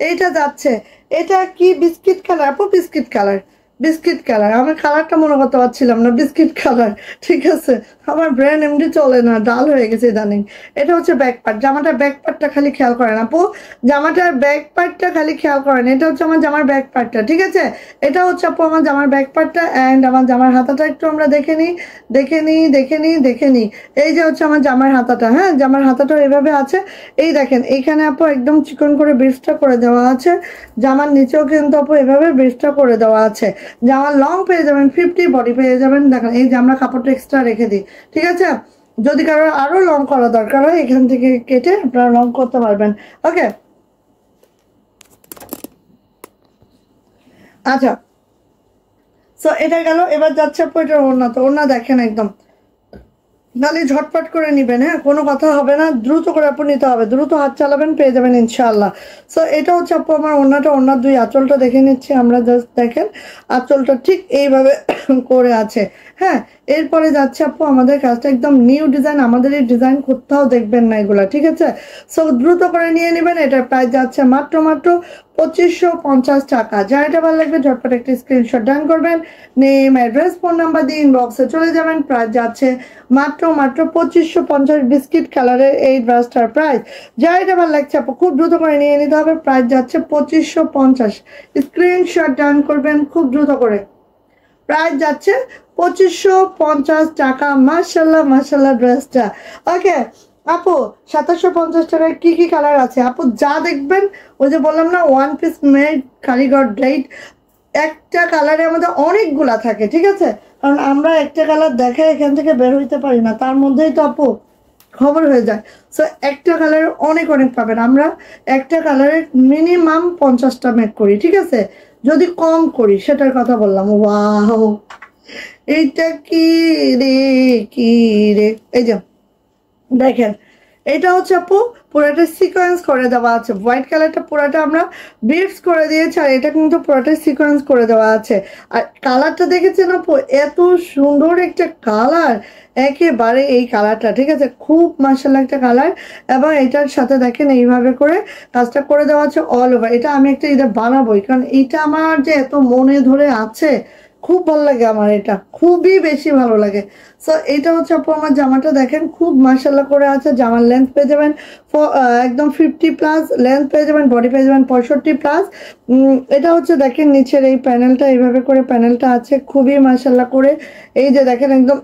এইটা যাচ্ছে। এটা কি বিস্কিট কালার আপু? Biscuit colour, biscuit colour. আমি কালারটা মনে করতে পারছিলাম না, বিস্কিট কালার। ঠিক আছে, আমার ব্রেন এমনি চলে না, ডাল হয়ে গেছে ইদানিং। এটা হচ্ছে ব্যাক পার্ট, জামাটার ব্যাক পার্টটা খালি খেয়াল করেন আপু, জামাটার ব্যাক পার্টটা খালি খেয়াল করেন। এটা হচ্ছে আমার জামার ব্যাক পার্টটা। ঠিক আছে, এটা হচ্ছে আপু আমার জামার ব্যাক পার্টটা। অ্যান্ড আমার জামার হাতাটা একটু আমরা দেখে নিই, দেখে নিই, দেখে নিই, দেখে নিই। এই যে হচ্ছে আমার জামার হাতাটা। হ্যাঁ, জামার হাতাটা এভাবে আছে। এই দেখেন এইখানে আপু একদম চিকন করে বেস্টটা করে দেওয়া আছে। জামার নিচেও কিন্তু আপু এভাবে বেস্টটা করে দেওয়া আছে। জামার লং পেয়ে যাবেন 50, বডি পেয়ে যাবেন। দেখেন এই যে আমরা কাপড়টা এক্সট্রা রেখে দিই। ঠিক আছে, যদি কারোর আরো লং করা দরকার হয় এখান থেকে কেটে আপনারা লং করতে পারবেন। ওকে, আচ্ছা, সো এটা গেল। এবার যাচ্ছে আপু এটা ওড়না। তো ওড়না দেখেন একদম খালি ঝটপট করে নিবেন। হ্যাঁ, কোনো কথা হবে না, দ্রুত করে আপু নিতে হবে, দ্রুত হাত চালাবেন, পেয়ে যাবেন ইনশাআল্লাহ। সো এটা হচ্ছে আপু আমার ওড়নাটা। ওড়নার 2 আঁচলটা দেখে নিচ্ছি আমরা, জাস্ট দেখেন আঁচলটা ঠিক এইভাবে করে আছে। হ্যাঁ, এরপরে যাচ্ছে আপু আমাদের কাজটা একদম নিউ ডিজাইন, আমাদের এই ডিজাইন কোথাও দেখবেন না এগুলা। ঠিক আছে, সো দ্রুত করে নিয়ে নেবেন। এটার প্রাইস যাচ্ছে মাত্র মাত্র 2550 টাকা। যা এটা ভালো লাগবে ঝটপট একটি স্ক্রিনশট ডান করবেন, নেম অ্যাড্রেস ফোন নাম্বার দিয়ে ইনবক্সে চলে যাবেন। প্রাইস যাচ্ছে মাত্র মাত্র 2550। বিস্কিট কালারের এই ড্রেসটার প্রাইস, যা এটা ভালো লাগছে আপু খুব দ্রুত করে নিয়ে নিতে হবে। প্রাইস যাচ্ছে 2550, স্ক্রিনশট ডান করবেন খুব দ্রুত করে। প্রাইস যাচ্ছে 2550 টাকা। মাশাল্লাহ মাশাল্লাহ ড্রেসটা। ওকে আপু, 2750 টাকায় কি কি কালার আছে আপু? যা দেখবেন, ওই যে বললাম না 1 পিস মেড কারিগর ডেট, একটা কালারে আমাদের অনেকগুলা থাকে। ঠিক আছে, কারণ আমরা একটা কালার দেখে এখান থেকে বের হইতে পারি না, তার মধ্যেই তো আপু খবর হয়ে যায়। সো একটা কালারের অনেক অনেক পাবেন। আমরা একটা কালারের মিনিমাম 50টা মেক করি, ঠিক আছে? যদি কম করি সেটার কথা বললাম। ওয়াও, এইটা কি রে, কি রে, এই যে দেখেন, এটা হচ্ছে আপু পুরোটা সিকোয়েন্স করে দেওয়া আছে। হোয়াইট কালারটা পুরোটা আমরা বিটস করে দিয়েছি, আর এটা কিন্তু পুরোটা সিকোয়েন্স করে দেওয়া আছে। আর কালারটা দেখেছেন আপু, এত সুন্দর একটা কালার, একেবারে এই কালারটা, ঠিক আছে, খুব মাশাআল্লাহ একটা কালার। এবং এটার সাথে দেখেন এইভাবে করে কাজটা করে দেওয়া আছে অল ওভার। এটা আমি একটা এটা বানাবোই, কারণ এটা আমার যে এত মনে ধরে আছে, খুব ভালো লাগে আমার, এটা খুবই বেশি ভালো লাগে। সো এটা হচ্ছে আপু আমার জামাটা, দেখেন খুব মাশাআল্লাহ করে আছে। জামার লেন্থ পেয়ে যাবেন একদম 50+ লেন্থ পেয়ে যাবেন, বডি পেয়ে যাবেন 65+। এটা হচ্ছে দেখেন নিচের এই প্যানেলটা, এইভাবে করে প্যানেলটা আছে, খুবই মাশাআল্লাহ করে। এই যে দেখেন একদম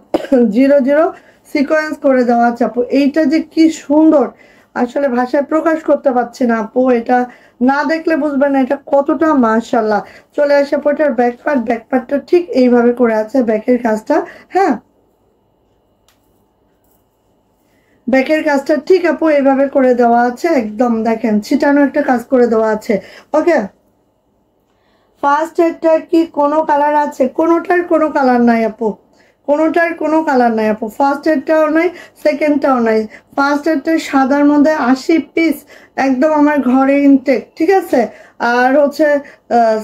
0 0 সিকোয়েন্স করে দেওয়া আছে আপু। এইটা যে কি সুন্দর, আসলে ভাষায় প্রকাশ করতে পারছি না আপু, এটা না দেখলে বুঝবেন না এটা কতটা মাশাআল্লাহ। চলে আসে পটার ব্যাক পার্টটা ঠিক এইভাবে করে আছে, ব্যাকের কাজটা। হ্যাঁ, ব্যাকের কাজটা ঠিক আপু এইভাবে করে দেওয়া আছে, একদম দেখেন ছিটানো একটা কাজ করে দেওয়া আছে। ওকে, ফার্স্ট এরটার কি কোনো কালার আছে? কোনোটার কোনো কালার নাই আপু, কোনোটার কোনো কালার নাই আপু। ফার্স্ট এরটাও নাই, সেকেন্ডটাও নাই। ফার্স্ট এরটা সাদার মধ্যে 80 পিস একদম আমার ঘরে ইনটেক, ঠিক আছে? আর হচ্ছে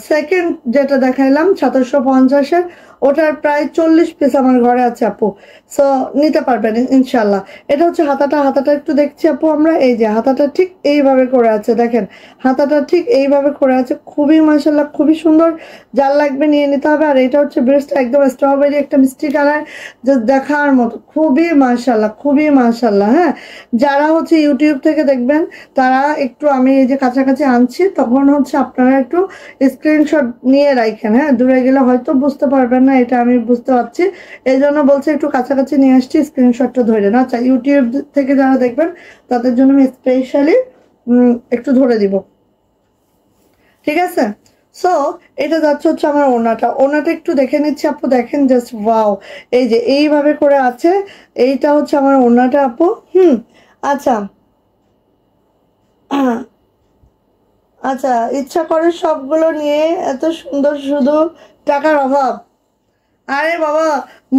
সেকেন্ড যেটা দেখাইলাম 2750-এর, ওটার প্রায় 40 পিস আমার ঘরে আছে আপু। সো নিতে পারবেন ইনশাল্লাহ। এটা হচ্ছে হাতাটা, হাতাটা একটু দেখছি আপু আমরা, এই যে হাতাটা ঠিক এইভাবে করে আছে, দেখেন হাতাটা ঠিক এইভাবে করে আছে, খুবই মাশাআল্লাহ, খুবই সুন্দর। যার লাগবে নিয়ে নিতে হবে। আর এটা হচ্ছে ব্রেস্টটা, একদম স্ট্রবেরি একটা মিষ্টি কালার, জাস্ট দেখার মতো, খুবই মাশাআল্লাহ, খুবই মাশাআল্লাহ। হ্যাঁ, যারা হচ্ছে ইউটিউব থেকে দেখবেন তারা একটু, আমি এই যে কাছাকাছি আনছি তখন হচ্ছে আপনারা একটু স্ক্রিনশট নিয়ে রাখেন। হ্যাঁ, দূরে গেলে হয়তো বুঝতে পারবেন না, এটা আমি বুঝতে পারছি, এই জন্য বলছি একটু কাছাকাছি নিয়ে আসছি, স্ক্রিনশটটা ধরে না। আচ্ছা, ইউটিউব থেকে যারা দেখবেন তাদের জন্য আমি স্পেশালি একটু ধরে দিব, ঠিক আছে? সো এটা যাচ্ছে হচ্ছে আমার ওড়নাটা, ওড়নাটা একটু দেখে নিচ্ছি আপু, দেখেন জাস্ট ওয়াও, এই যে এইভাবে করে আছে। এইটা হচ্ছে আমার ওড়নাটা আপু। আচ্ছা, আচ্ছা, ইচ্ছা করে সবগুলো নিয়ে, এত সুন্দর, শুধু টাকার অভাব। আরে বাবা,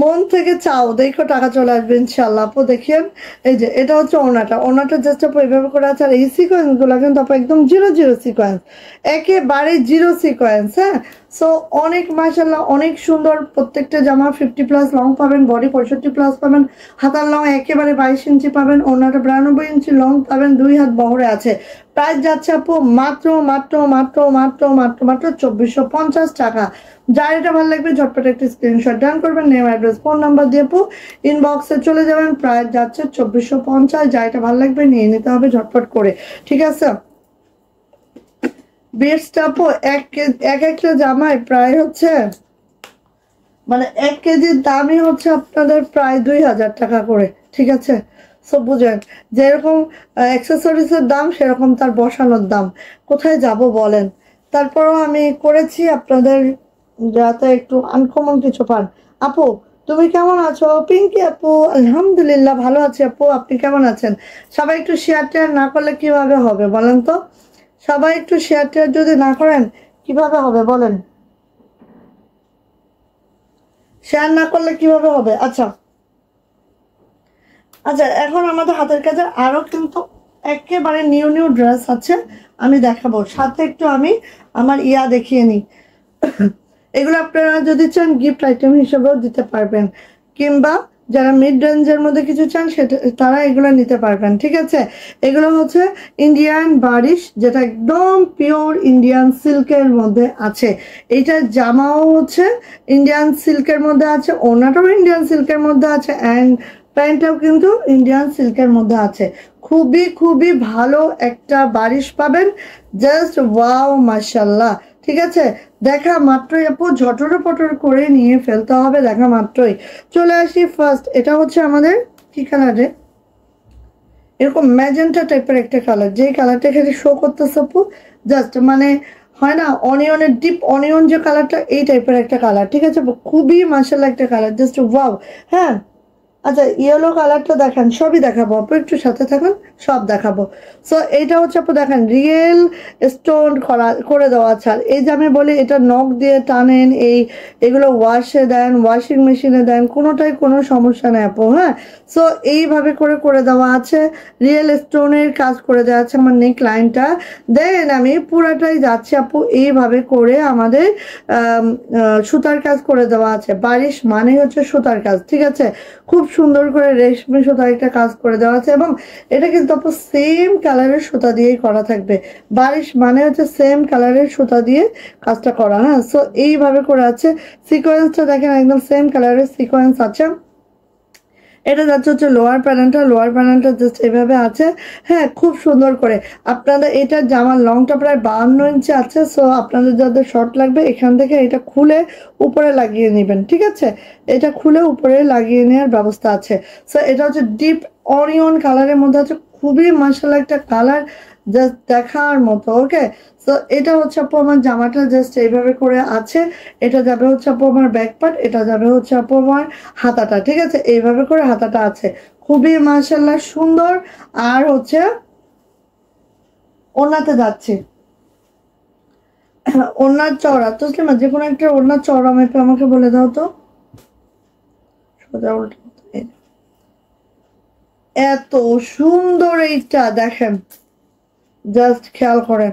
মন থেকে চাও, দেখো টাকা চলে আসবে ইনশাল্লাহ আপু। দেখেন এই যে এটা হচ্ছে ওনাটা, ওনাটা জাস্ট আপু এইভাবে করে আছে। আর এই সিকোয়েন্স গুলো কিন্তু আপু একদম 0 0 সিকোয়েন্স, একেবারে 0 সিকোয়েন্স। হ্যাঁ, সো অনেক মাশাল্লাহ, অনেক সুন্দর। প্রত্যেকটা জামা 50+ লং পাবেন, বডি 65+ পাবেন, হাতার লং একেবারে 22 ইঞ্চি পাবেন, ওনাটা 92 ইঞ্চি লং পাবেন, 2 হাত বহরে আছে। প্রাইস যাচ্ছে আপু মাত্র মাত্র মাত্র মাত্র মাত্র মাত্র 2450 টাকা। যার এটা ভালো লাগবে ঝটপট একটা স্ক্রিনশট ডান করবেন, নেম, অ্যাড্রেস, ফোন নাম্বার দিয়ে আপু ইনবক্সে চলে যাবেন। প্রাইস যাচ্ছে 2450। যা এটা ভালো লাগবে নিয়ে নিতে হবে ঝটপট করে, ঠিক আছে? বিটসটা আপু এক একটা জামায় প্রায় হচ্ছে, মানে 1 কেজির দামই হচ্ছে আপনাদের প্রায় 2000 টাকা করে, ঠিক আছে? সো বুঝেন, যেরকম অ্যাক্সেসরিজের দাম সেরকম তার বসানোর দাম। কোথায় যাব বলেন? তারপরও আমি করেছি আপনাদের যাতে একটু আনকমন কিছু পান। আপু তুমি কেমন আছো? পিঙ্কি আপু আলহামদুলিল্লাহ ভালো আছি আপু, আপনি কেমন আছেন? সবাই একটু শেয়ার টেয়ার না করলে কিভাবে হবে বলেন তো? সবাই একটু শেয়ার টেয়ার যদি না করেন কিভাবে হবে বলেন? শেয়ার না করলে কিভাবে হবে? আচ্ছা, আচ্ছা, এখন আমাদের হাতের কাছে আরো কিন্তু একেবারে নিউ নিউ ড্রেস আছে, আমি দেখাবো। সাথে একটু আমি আমার দেখিয়ে নিই। এগুলো আপনারা যদি চান গিফট আইটেম হিসেবেও দিতে পারবেন, কিংবা যারা মিড রেঞ্জের মধ্যে কিছু চান সেটা তারা এগুলো নিতে পারবেন, ঠিক আছে? এগুলো হচ্ছে ইন্ডিয়ান বারিশ, যেটা একদম পিওর ইন্ডিয়ান সিল্কের মধ্যে আছে। এইটার জামাও হচ্ছে ইন্ডিয়ান সিল্কের মধ্যে আছে, ওড়নাটাও ইন্ডিয়ান সিল্কের মধ্যে আছে, অ্যান্ড প্যান্টটাও কিন্তু ইন্ডিয়ান সিল্কের মধ্যে আছে। খুবই খুবই ভালো একটা বারিশ পাবেন, জাস্ট ওয়াও মাশাল্লাহ, ঠিক আছে? দেখা মাত্রই আপু ঝটর পটর করে নিয়ে ফেলতে হবে, দেখা মাত্রই। চলে আসি ফার্স্ট, এটা হচ্ছে আমাদের কি কালারে, এরকম ম্যাজেন্টা টাইপের একটা কালার, যে কালারটা এখানে শো করতেছে আপু, জাস্ট মানে হয় না অনিয়নের ডিপ অনিয়ন যে কালারটা, এই টাইপের একটা কালার, ঠিক আছে, খুবই মাশাআল্লাহ একটা কালার, জাস্ট ওয়াও। হ্যাঁ, আচ্ছা ইয়েলো কালারটা দেখান, সবই দেখাবো আপু, একটু সাথে থাকুন, সব দেখাবো। সো এইটা হচ্ছে আপু দেখেন রিয়েল স্টোন করা করে দেওয়া আছে। আর এই যে আমি বলি এটা নখ দিয়ে টানেন, এগুলো ওয়াশে দেন, ওয়াশিং মেশিনে দেন, কোনোটাই কোনো সমস্যা নেই আপু। হ্যাঁ, সো এইভাবে করে করে দেওয়া আছে, রিয়েল স্টোনের কাজ করে দেওয়া আছে আমার নেক লাইনটা। দেন আমি পুরাটাই যাচ্ছি আপু এইভাবে করে আমাদের সুতার কাজ করে দেওয়া আছে। বারিশ মানে হচ্ছে সুতার কাজ, ঠিক আছে, খুব সুন্দর করে রেশমি সুতার একটা কাজ করে দেওয়া আছে। এবং এটা কিন্তু আপু সেম কালারের সুতা দিয়েই করা থাকবে। বারিশ মানে হচ্ছে সেম কালারের সুতা দিয়ে কাজটা করা। হ্যাঁ, সো এইভাবে করে আছে। সিকোয়েন্সটা দেখেন একদম সেম কালারের সিকোয়েন্স আছে। এটা যাচ্ছে হচ্ছে লোয়ার প্যানেলটা জাস্ট এভাবে আছে। হ্যাঁ, খুব সুন্দর করে আপনাদের এটা জামার লংটা প্রায় 52 ইঞ্চি আছে। সো আপনাদের যাদের শর্ট লাগবে এখান থেকে এটা খুলে উপরে লাগিয়ে নেবেন, ঠিক আছে, এটা খুলে উপরে লাগিয়ে নেওয়ার ব্যবস্থা আছে। সো এটা হচ্ছে ডিপ অনিয়ন কালারের মধ্যে আছে, খুবই মাশাআল্লাহ একটা কালার, জাস্ট দেখার মতো। ওকে, তো এটা হচ্ছে আপু আমার জামাটা জাস্ট এইভাবে করে আছে। এটা যাবে হচ্ছে আপু আমার ব্যাক পার্ট, এটা যাবে হচ্ছে আপু আমার হাতাটা, ঠিক আছে, এইভাবে করে হাতাটা আছে, খুবই মাশাআল্লাহ সুন্দর। আর হচ্ছে ওড়নাতে যাচ্ছে, ওড়নার চওড়া তসলিমা, যে কোনো একটা ওড়নার চওড়া মেপে আমাকে বলে দাও তো, সোজা উল্টো। এত সুন্দর এইটা দেখেন, জাস্ট খেয়াল করেন।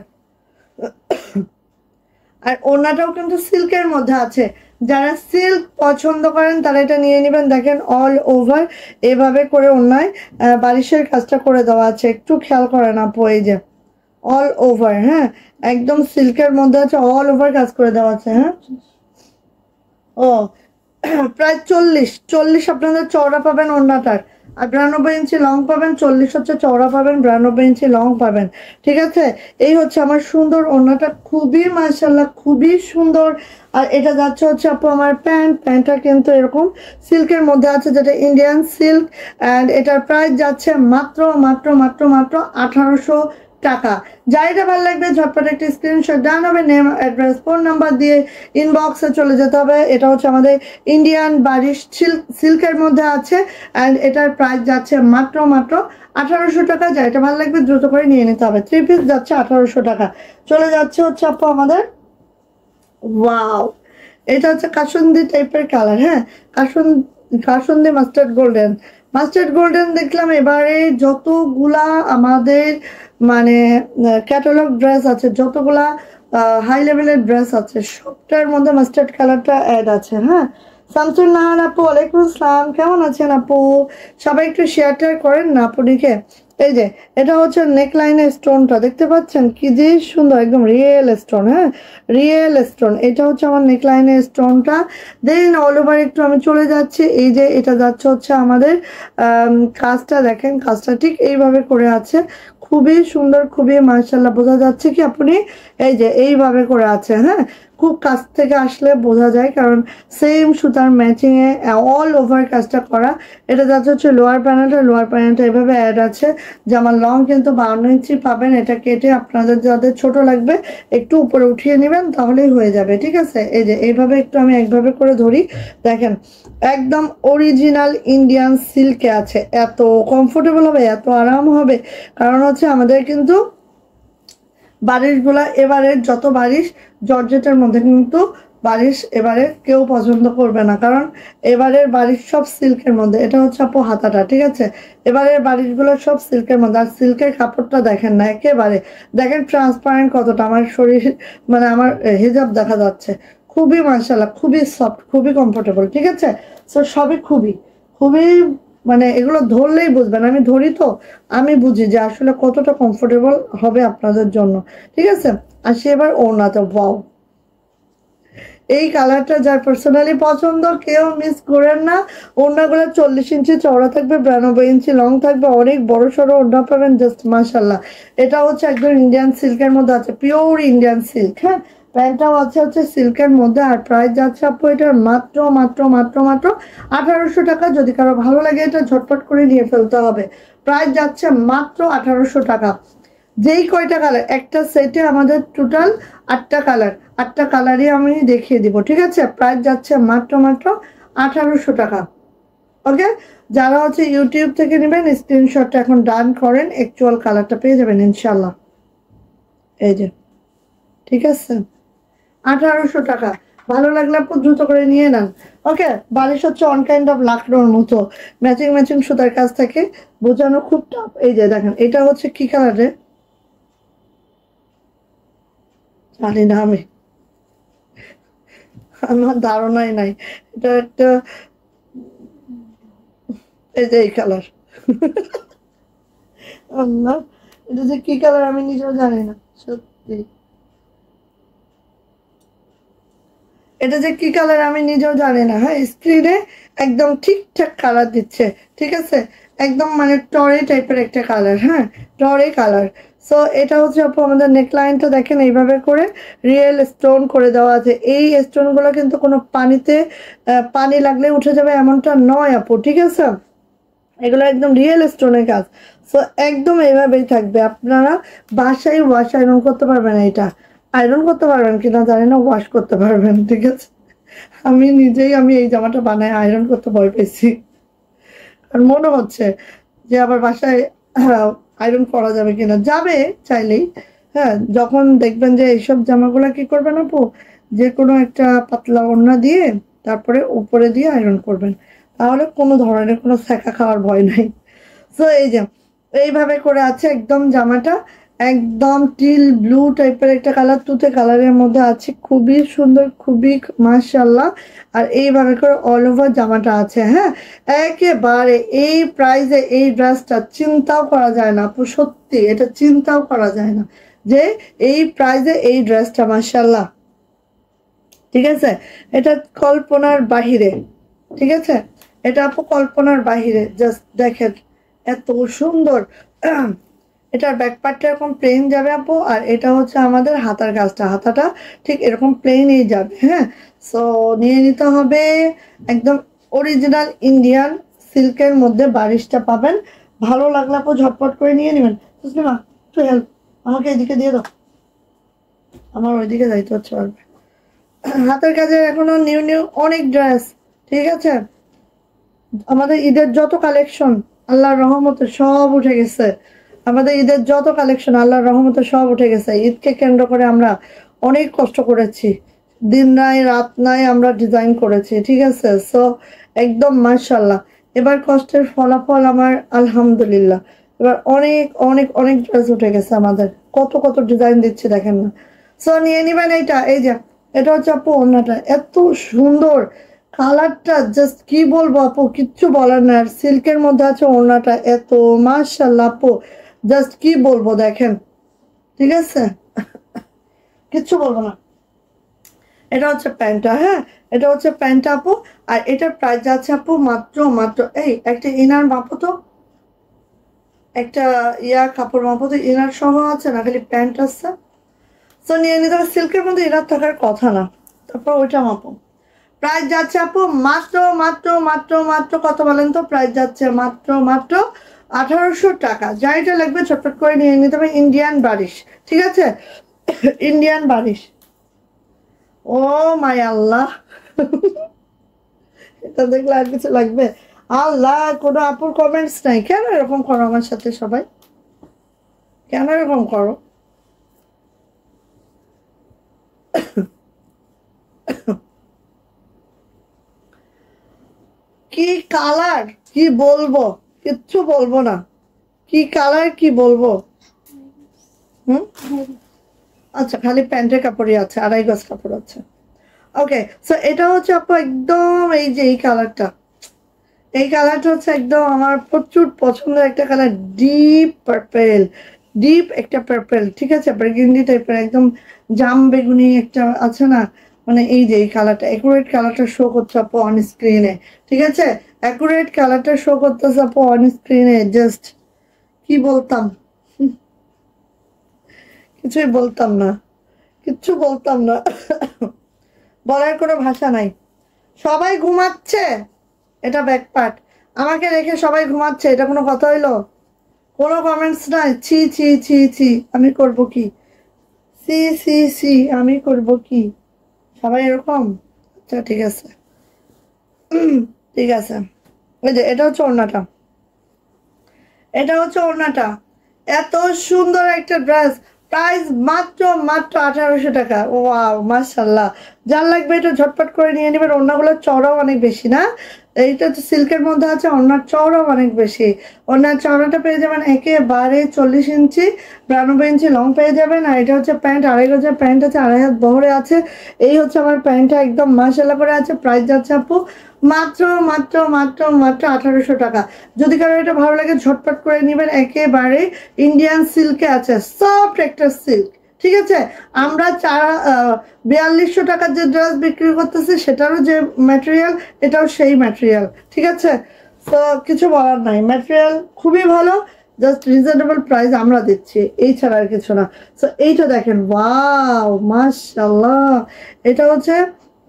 আর ওড়নাটাও কিন্তু সিল্কের মধ্যে আছে, যারা সিল্ক পছন্দ করেন তারা এটা নিয়ে নেবেন। দেখেন অল ওভার এভাবে করে ওড়নায় বারিশের কাজটা করে দেওয়া আছে, একটু খেয়াল করেন আপু, এই যে অল ওভার, হ্যাঁ, একদম সিল্কের মধ্যে আছে, অল ওভার কাজ করে দেওয়া আছে। হ্যাঁ, ও প্রায় 40 আপনাদের চওড়া পাবেন ওড়নাটার, আর 92 ইঞ্চি লং পাবেন। 40 হচ্ছে চওড়া পাবেন, 92 ইঞ্চি লং পাবেন, ঠিক আছে। এই হচ্ছে আমার সুন্দর ওড়নাটা, খুবই মাশাআল্লাহ খুবই সুন্দর। আর এটা যাচ্ছে হচ্ছে আপু আমার প্যান্টটা কিন্তু এরকম সিল্কের মধ্যে আছে, যেটা ইন্ডিয়ান সিল্ক। অ্যান্ড এটার প্রাইস যাচ্ছে মাত্র মাত্র মাত্র মাত্র 1800 টাকা। যার এটা ভালো লাগবে ঝটপট একটি স্ক্রিনশট ডান হবে, নেম অ্যাড্রেস ফোন নাম্বার দিয়ে ইনবক্সে চলে যেতে হবে। এটা হচ্ছে আমাদের ইন্ডিয়ান বারিশ সিল্কের মধ্যে আছে। অ্যান্ড এটার প্রাইস যাচ্ছে মাত্র মাত্র 1800 টাকা। যার এটা ভালো লাগবে দ্রুত করে নিয়ে নিতে হবে। 3 পিস যাচ্ছে 1800 টাকা। চলে যাচ্ছে হচ্ছে আপু আমাদের, ওয়াও, এটা হচ্ছে কাসুন্দি টাইপের কালার। হ্যাঁ, কাসুন্দি মাস্টার্ড গোল্ডেন দেখলাম এবারে যতগুলা আমাদের মানে ক্যাটালগ ড্রেস আছে, যতগুলা হাই লেভেলের ড্রেস আছে, সবটার মধ্যে মাস্টার্ড কালারটা অ্যাড আছে। হ্যাঁ, শামসুন নাহার আপু, ওয়ালাইকুম আসসালাম, কেমন আছেন আপু? সবাই একটু শেয়ার টেয়ার করেন না আপুটিকে। এই যে এটা হচ্ছে নেকলাইনের স্টোনটা দেখতে পাচ্ছেন, কি যে সুন্দর, একদম রিয়েল স্টোন। হ্যাঁ, রিয়েল স্টোন, এটা হচ্ছে আমার নেকলাইনের স্টোনটা। দেন অল ওভার একটু আমি চলে যাচ্ছি, এই যে এটা যাচ্ছে হচ্ছে আমাদের কাজটা দেখেন, কাজটা ঠিক এইভাবে করে আছে, খুবই সুন্দর, খুবই মাশাআল্লাহ। বোঝা যাচ্ছে কি আপনি, এই যে এইভাবে করে আছে। হ্যাঁ, খুব কাছ থেকে আসলে বোঝা যায়, কারণ সেম সুতার ম্যাচিং এ অল ওভার কাজটা করা। এটা যাচ্ছে হচ্ছে লোয়ার প্যানেলটা এভাবে অ্যাড আছে। জামার লং কিন্তু 52 ইঞ্চি পাবেন। এটা কেটে আপনাদের যাদের ছোট লাগবে একটু উপরে উঠিয়ে নেবেন, তাহলেই হয়ে যাবে, ঠিক আছে। এই যে এইভাবে একটু আমি একভাবে করে ধরি, দেখেন একদম অরিজিনাল ইন্ডিয়ান সিল্কে আছে, এত কমফোর্টেবল হবে, এত আরাম হবে। কারণ হচ্ছে আমাদের কিন্তু বারিশগুলা এবারের যত বারিশ জর্জেটের মধ্যে কিন্তু বারিশ এবারে কেউ পছন্দ করবে না, কারণ এবারের বারিশ সব সিল্কের মধ্যে। এটা হচ্ছে আপু হাতাটা, ঠিক আছে, এবারের বারিশগুলো সব সিল্কের মধ্যে। আর সিল্কের কাপড়টা দেখেন না, একেবারে দেখেন ট্রান্সপারেন্ট কতটা, আমার শরীর মানে আমার হিজাব দেখা যাচ্ছে, খুবই মাশাআল্লাহ, খুবই সফট, খুবই কমফোর্টেবল, ঠিক আছে। সো সবই খুবই খুবই মানে এগুলো ধরলেই বুঝবেন, আমি ধরি তো আমি বুঝি যে আসলে কতটা কমফোর্টেবল হবে আপনাদের জন্য, ঠিক আছে। আসি এবার ওড়নাতে, ওয়াও, এই কালারটা যার পার্সোনালি পছন্দ কেউ মিস করেন না। ওড়নাগুলো 40 ইঞ্চি চওড়া থাকবে, 92 ইঞ্চি লং থাকবে, অনেক বড় সড়ো ওড়না পাবেন, জাস্ট মাশাআল্লাহ। এটা হচ্ছে একদম ইন্ডিয়ান সিল্কের মধ্যে আছে, পিওর ইন্ডিয়ান সিল্ক। হ্যাঁ, প্যান্টটাও আছে হচ্ছে সিল্কের মধ্যে। আর প্রাইস যাচ্ছে আপু এটার মাত্র মাত্র মাত্র মাত্র 1800 টাকা। যদি কারো ভালো লাগে এটা ঝটপট করে নিয়ে ফেলতে হবে। প্রাইস যাচ্ছে মাত্র 1800 টাকা। যেই কয়টা কালার, একটা সেটে আমাদের টোটাল 8টা কালার, 8টা কালারই আমি দেখিয়ে দিব, ঠিক আছে? প্রাইস যাচ্ছে মাত্র মাত্র 1800 টাকা। ওকে, যারা হচ্ছে ইউটিউব থেকে নেবেন স্ক্রিনশটটা এখন ডান করেন, অ্যাকচুয়াল কালারটা পেয়ে যাবেন ইনশাল্লাহ। এই যে, ঠিক আছে, 1800 টাকা। ভালো লাগলে আপু দ্রুত করে নিয়ে নেন। ওকে, বালিশ হচ্ছে অন কাইন্ড অফ লাকড়োর মতো, ম্যাচিং ম্যাচিং সুতার কাছ থেকে বোঝানো খুব টাফ। এই যে দেখেন, এটা হচ্ছে কি কালারে জানি না আমি, আমার ধারণাই নাই। এটা একটা, এই যে এই কালার, আল্লাহ, এটা যে কি কালার আমি নিজেও জানি না সত্যি। এটা যে কি কালার আমি নিজেও জানি না। হ্যাঁ, স্ক্রিনে একদম ঠিকঠাক কালার দিচ্ছে, ঠিক আছে, একদম মানে টরে টাইপের একটা কালার, হ্যাঁ, টরে কালার। সো এটা হচ্ছে আপু আমাদের নেকলাইনটা দেখেন এইভাবে করে রিয়েল স্টোন করে দেওয়া আছে। এই স্টোনগুলো কিন্তু কোনো পানিতে পানি লাগলে উঠে যাবে এমনটা নয় আপু, ঠিক আছে? এগুলো একদম রিয়েল স্টোনের কাজ। সো একদম এইভাবেই থাকবে, আপনারা বাসায় ওয়াশ আয়রন করতে পারবেন, এটা আয়রন করতে পারবেন কিনা জানি না, ওয়াশ করতে পারবেন, ঠিক আছে? আমি নিজেই আমি এই জামাটা বানাই আয়রন করতে ভয় পেয়েছি, আর মনে হচ্ছে যে আবার বাসায় আয়রন করা যাবে কিনা, যাবে চাইলেই। হ্যাঁ, যখন দেখবেন যে এইসব জামাগুলো কি করবেন আপু, যে কোনো একটা পাতলা ওড়না দিয়ে তারপরে উপরে দিয়ে আয়রন করবেন, তাহলে কোনো ধরনের কোনো ছ্যাঁকা খাওয়ার ভয় নাই। সো এই যে এইভাবে করে আছে একদম জামাটা, একদম টিল ব্লু টাইপের একটা কালার, তুতে কালারের মধ্যে আছে, খুবই সুন্দর, খুবই মাশাআল্লাহ। আর এইভাবে করে অল ওভার জামাটা আছে। হ্যাঁ, একেবারে এই প্রাইসে এই ড্রেসটা চিন্তাও করা যায় না আপু, সত্যি এটা চিন্তাও করা যায় না যে এই প্রাইসে এই ড্রেসটা, মাশাআল্লাহ, ঠিক আছে? এটা কল্পনার বাহিরে, ঠিক আছে? এটা আপু কল্পনার বাহিরে, জাস্ট দেখেন এত সুন্দর। এটার ব্যাক পার্টটা এরকম প্লেন যাবে আপু, আর এটা হচ্ছে আমাদের হাতার কাজটা, হাতাটা ঠিক এরকম প্লেনই যাবে। হ্যাঁ, সো নিয়ে নিতে হবে, একদম অরিজিনাল ইন্ডিয়ান সিল্কের মধ্যে বারিশটা পাবেন। ভালো লাগলে আপু ঝটপট করে নিয়ে নেবেন। বুঝলি না, একটু হেল্প আমাকে এদিকে দিয়ে দাও, আমার ওইদিকে যাইতে হচ্ছে পারবে। হাতের কাজে এখনো নিউ নিউ অনেক ড্রেস, ঠিক আছে? আমাদের ঈদের যত কালেকশন আল্লাহর রহমতে সব উঠে গেছে, আমাদের ঈদের যত কালেকশন আল্লাহর রহমতে সব উঠে গেছে। ঈদকে কেন্দ্র করে আমরা অনেক কষ্ট করেছি, দিন নাই রাত নাই আমরা ডিজাইন করেছি, ঠিক আছে? সো একদম মাশাল্লাহ, এবার কষ্টের ফলাফল আমার আলহামদুলিল্লাহ। এবার অনেক অনেক অনেক ড্রেস উঠে গেছে আমাদের, কত কত ডিজাইন দিচ্ছে দেখেন না। সো নিয়ে নিবেন এইটা। এই যে এটা হচ্ছে আপু ওড়নাটা, এত সুন্দর কালারটা, জাস্ট কি বলবো আপু, কিচ্ছু বলার না। আর সিল্কের মধ্যে আছে ওড়নাটা, এত মাশাআল্লাহ আপু, জাস্ট কি বলবো দেখেন, ঠিক আছে, কিচ্ছু বলবো না। এটা হচ্ছে প্যান্টটা, হ্যাঁ, এটা হচ্ছে প্যান্টটা আপু। আর এটার প্রাইস যাচ্ছে আপু মাত্র মাত্র, এই একটা ইনার মাপো তো, একটা কাপড় মাপো তো, ইনার সহ আছে না, খালি প্যান্ট আছে। তো নিয়ে নিতে হবে, সিল্কের মধ্যে ইনার থাকার কথা না। তারপর ওইটা মাপো। প্রাইস যাচ্ছে আপু মাত্র মাত্র মাত্র মাত্র কত বলেন তো? প্রাইস যাচ্ছে মাত্র মাত্র 1800 টাকা। যা এটা লাগবে চটপট করে নিয়ে নিতে হবে, ইন্ডিয়ান বারিশ, ঠিক আছে? ইন্ডিয়ান বারিশ। ও মাই আল্লাহ, এটা দেখলে আর কিছু লাগবে? আল্লাহ, কোনো আপুর কমেন্টস নাই, কেন এরকম করো আমার সাথে সবাই, কেন এরকম করো? কি কালার, কি বলবো, কিচ্ছু বলবো না, কি কালার কি বলবো। হুম, আচ্ছা, খালি প্যান্টের কাপড়ই আছে, 2.5 গজ কাপড় আছে। ওকে, সো এটা হচ্ছে আপু একদম এই যে এই কালারটা, এই কালারটা হচ্ছে একদম আমার প্রচুর পছন্দের একটা কালার, ডিপ পার্পেল, ডিপ একটা পার্পেল, ঠিক আছে, বার্গেন্ডি টাইপের একদম জাম বেগুনি একটা আছে না, মানে এই যে এই কালারটা, অ্যাকুরেট কালারটা শো করছে আপু অন স্ক্রিনে, ঠিক আছে? অ্যাকুরেট কালারটা শো করতেছে আপু অন স্ক্রিনে, জাস্ট কি বলতাম, কিছুই বলতাম না, কিচ্ছু বলতাম না, বলার কোনো ভাষা নাই। সবাই ঘুমাচ্ছে, এটা ব্যাকপার্ট, আমাকে রেখে সবাই ঘুমাচ্ছে, এটা কোনো কথা হইলো? কোনো কমেন্টস নাই, ছি ছি ছি ছি, আমি করব কি, সি সি সি, আমি করব কি, সবাই এরকম? আচ্ছা ঠিক আছে, ঠিক আছে। এই যে এটা হচ্ছে ওড়নাটা, এটা হচ্ছে ওড়নাটা, এত সুন্দর একটা ড্রেস, প্রাইস মাত্র মাত্র 1800 টাকা। ওয়াও মাশাল্লাহ, যার লাগবে এটা ঝটপট করে নিয়ে নেবেন। ওড়নাগুলোর চওড়াও অনেক বেশি না, এইটা তো সিল্কের মধ্যে আছে, ওড়নার চওড়াও অনেক বেশি। ওড়নার চওড়াটা পেয়ে যাবেন একেবারে 40 ইঞ্চি, 92 ইঞ্চি লং পেয়ে যাবেন। আর এটা হচ্ছে প্যান্ট, আড়াই গজের প্যান্ট আছে, আড়াই হাত বহরে আছে। এই হচ্ছে আমার প্যান্টটা, একদম মাশাল্লাহ করে আছে। প্রাইস যাচ্ছে আপু মাত্র মাত্র মাত্র মাত্র 1800 টাকা। যদি কারো এটা ভালো লাগে ঝটপট করে নেবেন, একেবারে ইন্ডিয়ান সিল্কে আছে, সফট একটা সিল্ক। ঠিক আছে, আমরা 4200 টাকার যে ড্রেস বিক্রি করতেছি সেটারও যে ম্যাটেরিয়াল, এটাও সেই ম্যাটেরিয়াল। ঠিক আছে, তো কিছু বলার নাই, ম্যাটেরিয়াল খুবই ভালো, জাস্ট রিজনেবল প্রাইস আমরা দিচ্ছি, এই ছাড়া আর কিছু না। তো এইটা দেখেন, ওয়াও মাশাআল্লাহ, এটা হচ্ছে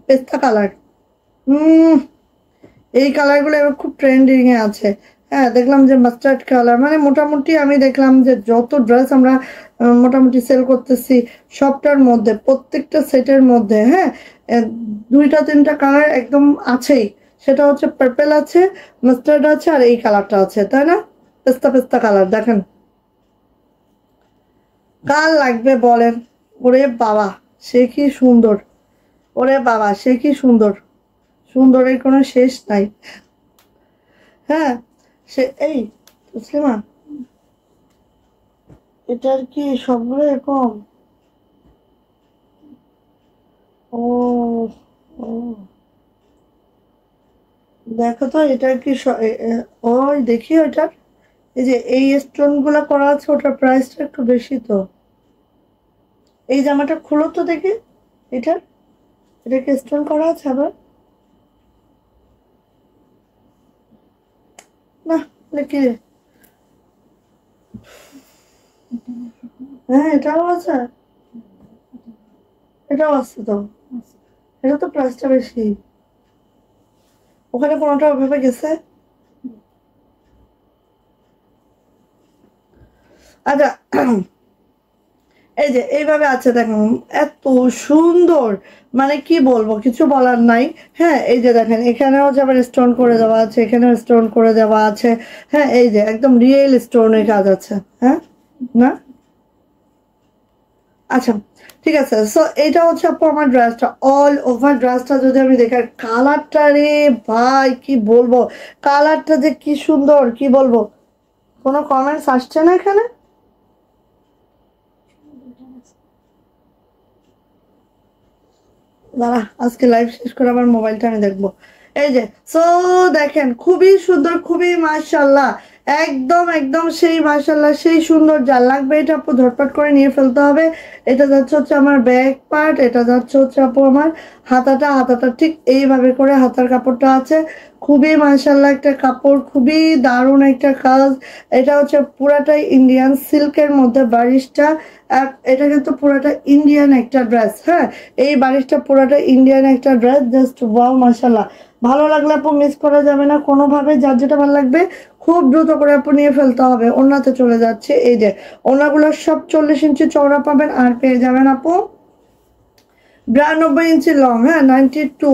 পেস্তা কালার। এই কালারগুলো এবার খুব ট্রেন্ডিং এ আছে। হ্যাঁ, দেখলাম যে মাস্টার্ড কালার, মানে মোটামুটি আমি দেখলাম যে যত ড্রেস আমরা মোটামুটি সেল করতেছি সবটার মধ্যে, প্রত্যেকটা সেটের মধ্যে, হ্যাঁ, দুইটা তিনটা কালার একদম আছেই। সেটা হচ্ছে পার্পেল আছে, মাস্টার্ড আছে, আর এই কালারটা আছে, তাই না? পেস্তা পেস্তা কালার দেখেন, কার লাগবে বলেন? ওরে বাবা, সে কি সুন্দর, ওরে বাবা সে কি সুন্দর, সুন্দরের কোনো শেষ নাই। হ্যাঁ, সে এই তসলিমা, এটার কি সবগুলো এরকম? ও, ও, দেখো তো এটার কি ওই দেখি ওটার, এই যে এই স্টোন গুলা করা আছে, ওটার প্রাইসটা একটু বেশি তো। এই জামাটা খুলো তো দেখি, এটার, এটা কি স্টোন করা আছে আবার? না, কি রে? হ্যাঁ এটাও আছে, এটাও আছে তো, এটা তো প্রাইসটা বেশি। ওখানে কোনোটা ওইভাবে গেছে? আচ্ছা, এই যে এইভাবে আছে দেখুন, এত সুন্দর, মানে কি বলবো, কিছু বলার নাই। হ্যাঁ, এই যে দেখেন, এখানেও যে আবার স্টোন করে দেওয়া আছে, এখানেও স্টোন করে দেওয়া আছে। হ্যাঁ, এই যে একদম রিয়েল স্টোনের কাজ আছে। হ্যাঁ, না, আচ্ছা ঠিক আছে। সো এইটা হচ্ছে আপু আমার ড্রেসটা, অল ওভার ড্রেসটা যদি আমি দেখি, কালারটা রে ভাই কি বলবো, কালারটা যে কি সুন্দর, কি বলবো। কোনো কমেন্টস আসছে না এখানে? দাঁড়া, আজকে লাইভ শেষ করে আমার মোবাইলটা আমি দেখবো। এই যে, সো দেখেন, খুবই সুন্দর, খুবই মাশাল্লাহ, একদম একদম সেই মাশাল্লাহ, সেই সুন্দর। যার লাগবে এটা আপু ঝটপট করে নিয়ে ফেলতে হবে। এটা যাচ্ছে হচ্ছে আমার ব্যাক পার্ট, এটা যাচ্ছে হচ্ছে আপু আমার হাতাটা, হাতাটা ঠিক এইভাবে করে হাতার কাপড়টা আছে। খুবই মাশাল্লাহ একটা কাপড়, খুবই দারুণ একটা কাজ। এটা হচ্ছে পুরাটাই ইন্ডিয়ান সিল্কের মধ্যে বারিশটা। এটা কিন্তু পুরাটা ইন্ডিয়ান একটা ড্রেস। হ্যাঁ, এই বারিশটা পুরাটা ইন্ডিয়ান একটা ড্রেস, জাস্ট ওয়াও মাশাল্লাহ। ভালো লাগলে আপু মিস করা যাবে না কোনোভাবে, যার যেটা ভালো লাগবে খুব দ্রুত করে আপু নিয়ে ফেলতে হবে। ওড়নাতে চলে যাচ্ছে, এই যে ওড়নাগুলো সব 40 ইঞ্চি চওড়া পাবেন, আর পেয়ে যাবেন আপু 92 ইঞ্চি লং। হ্যাঁ, 92।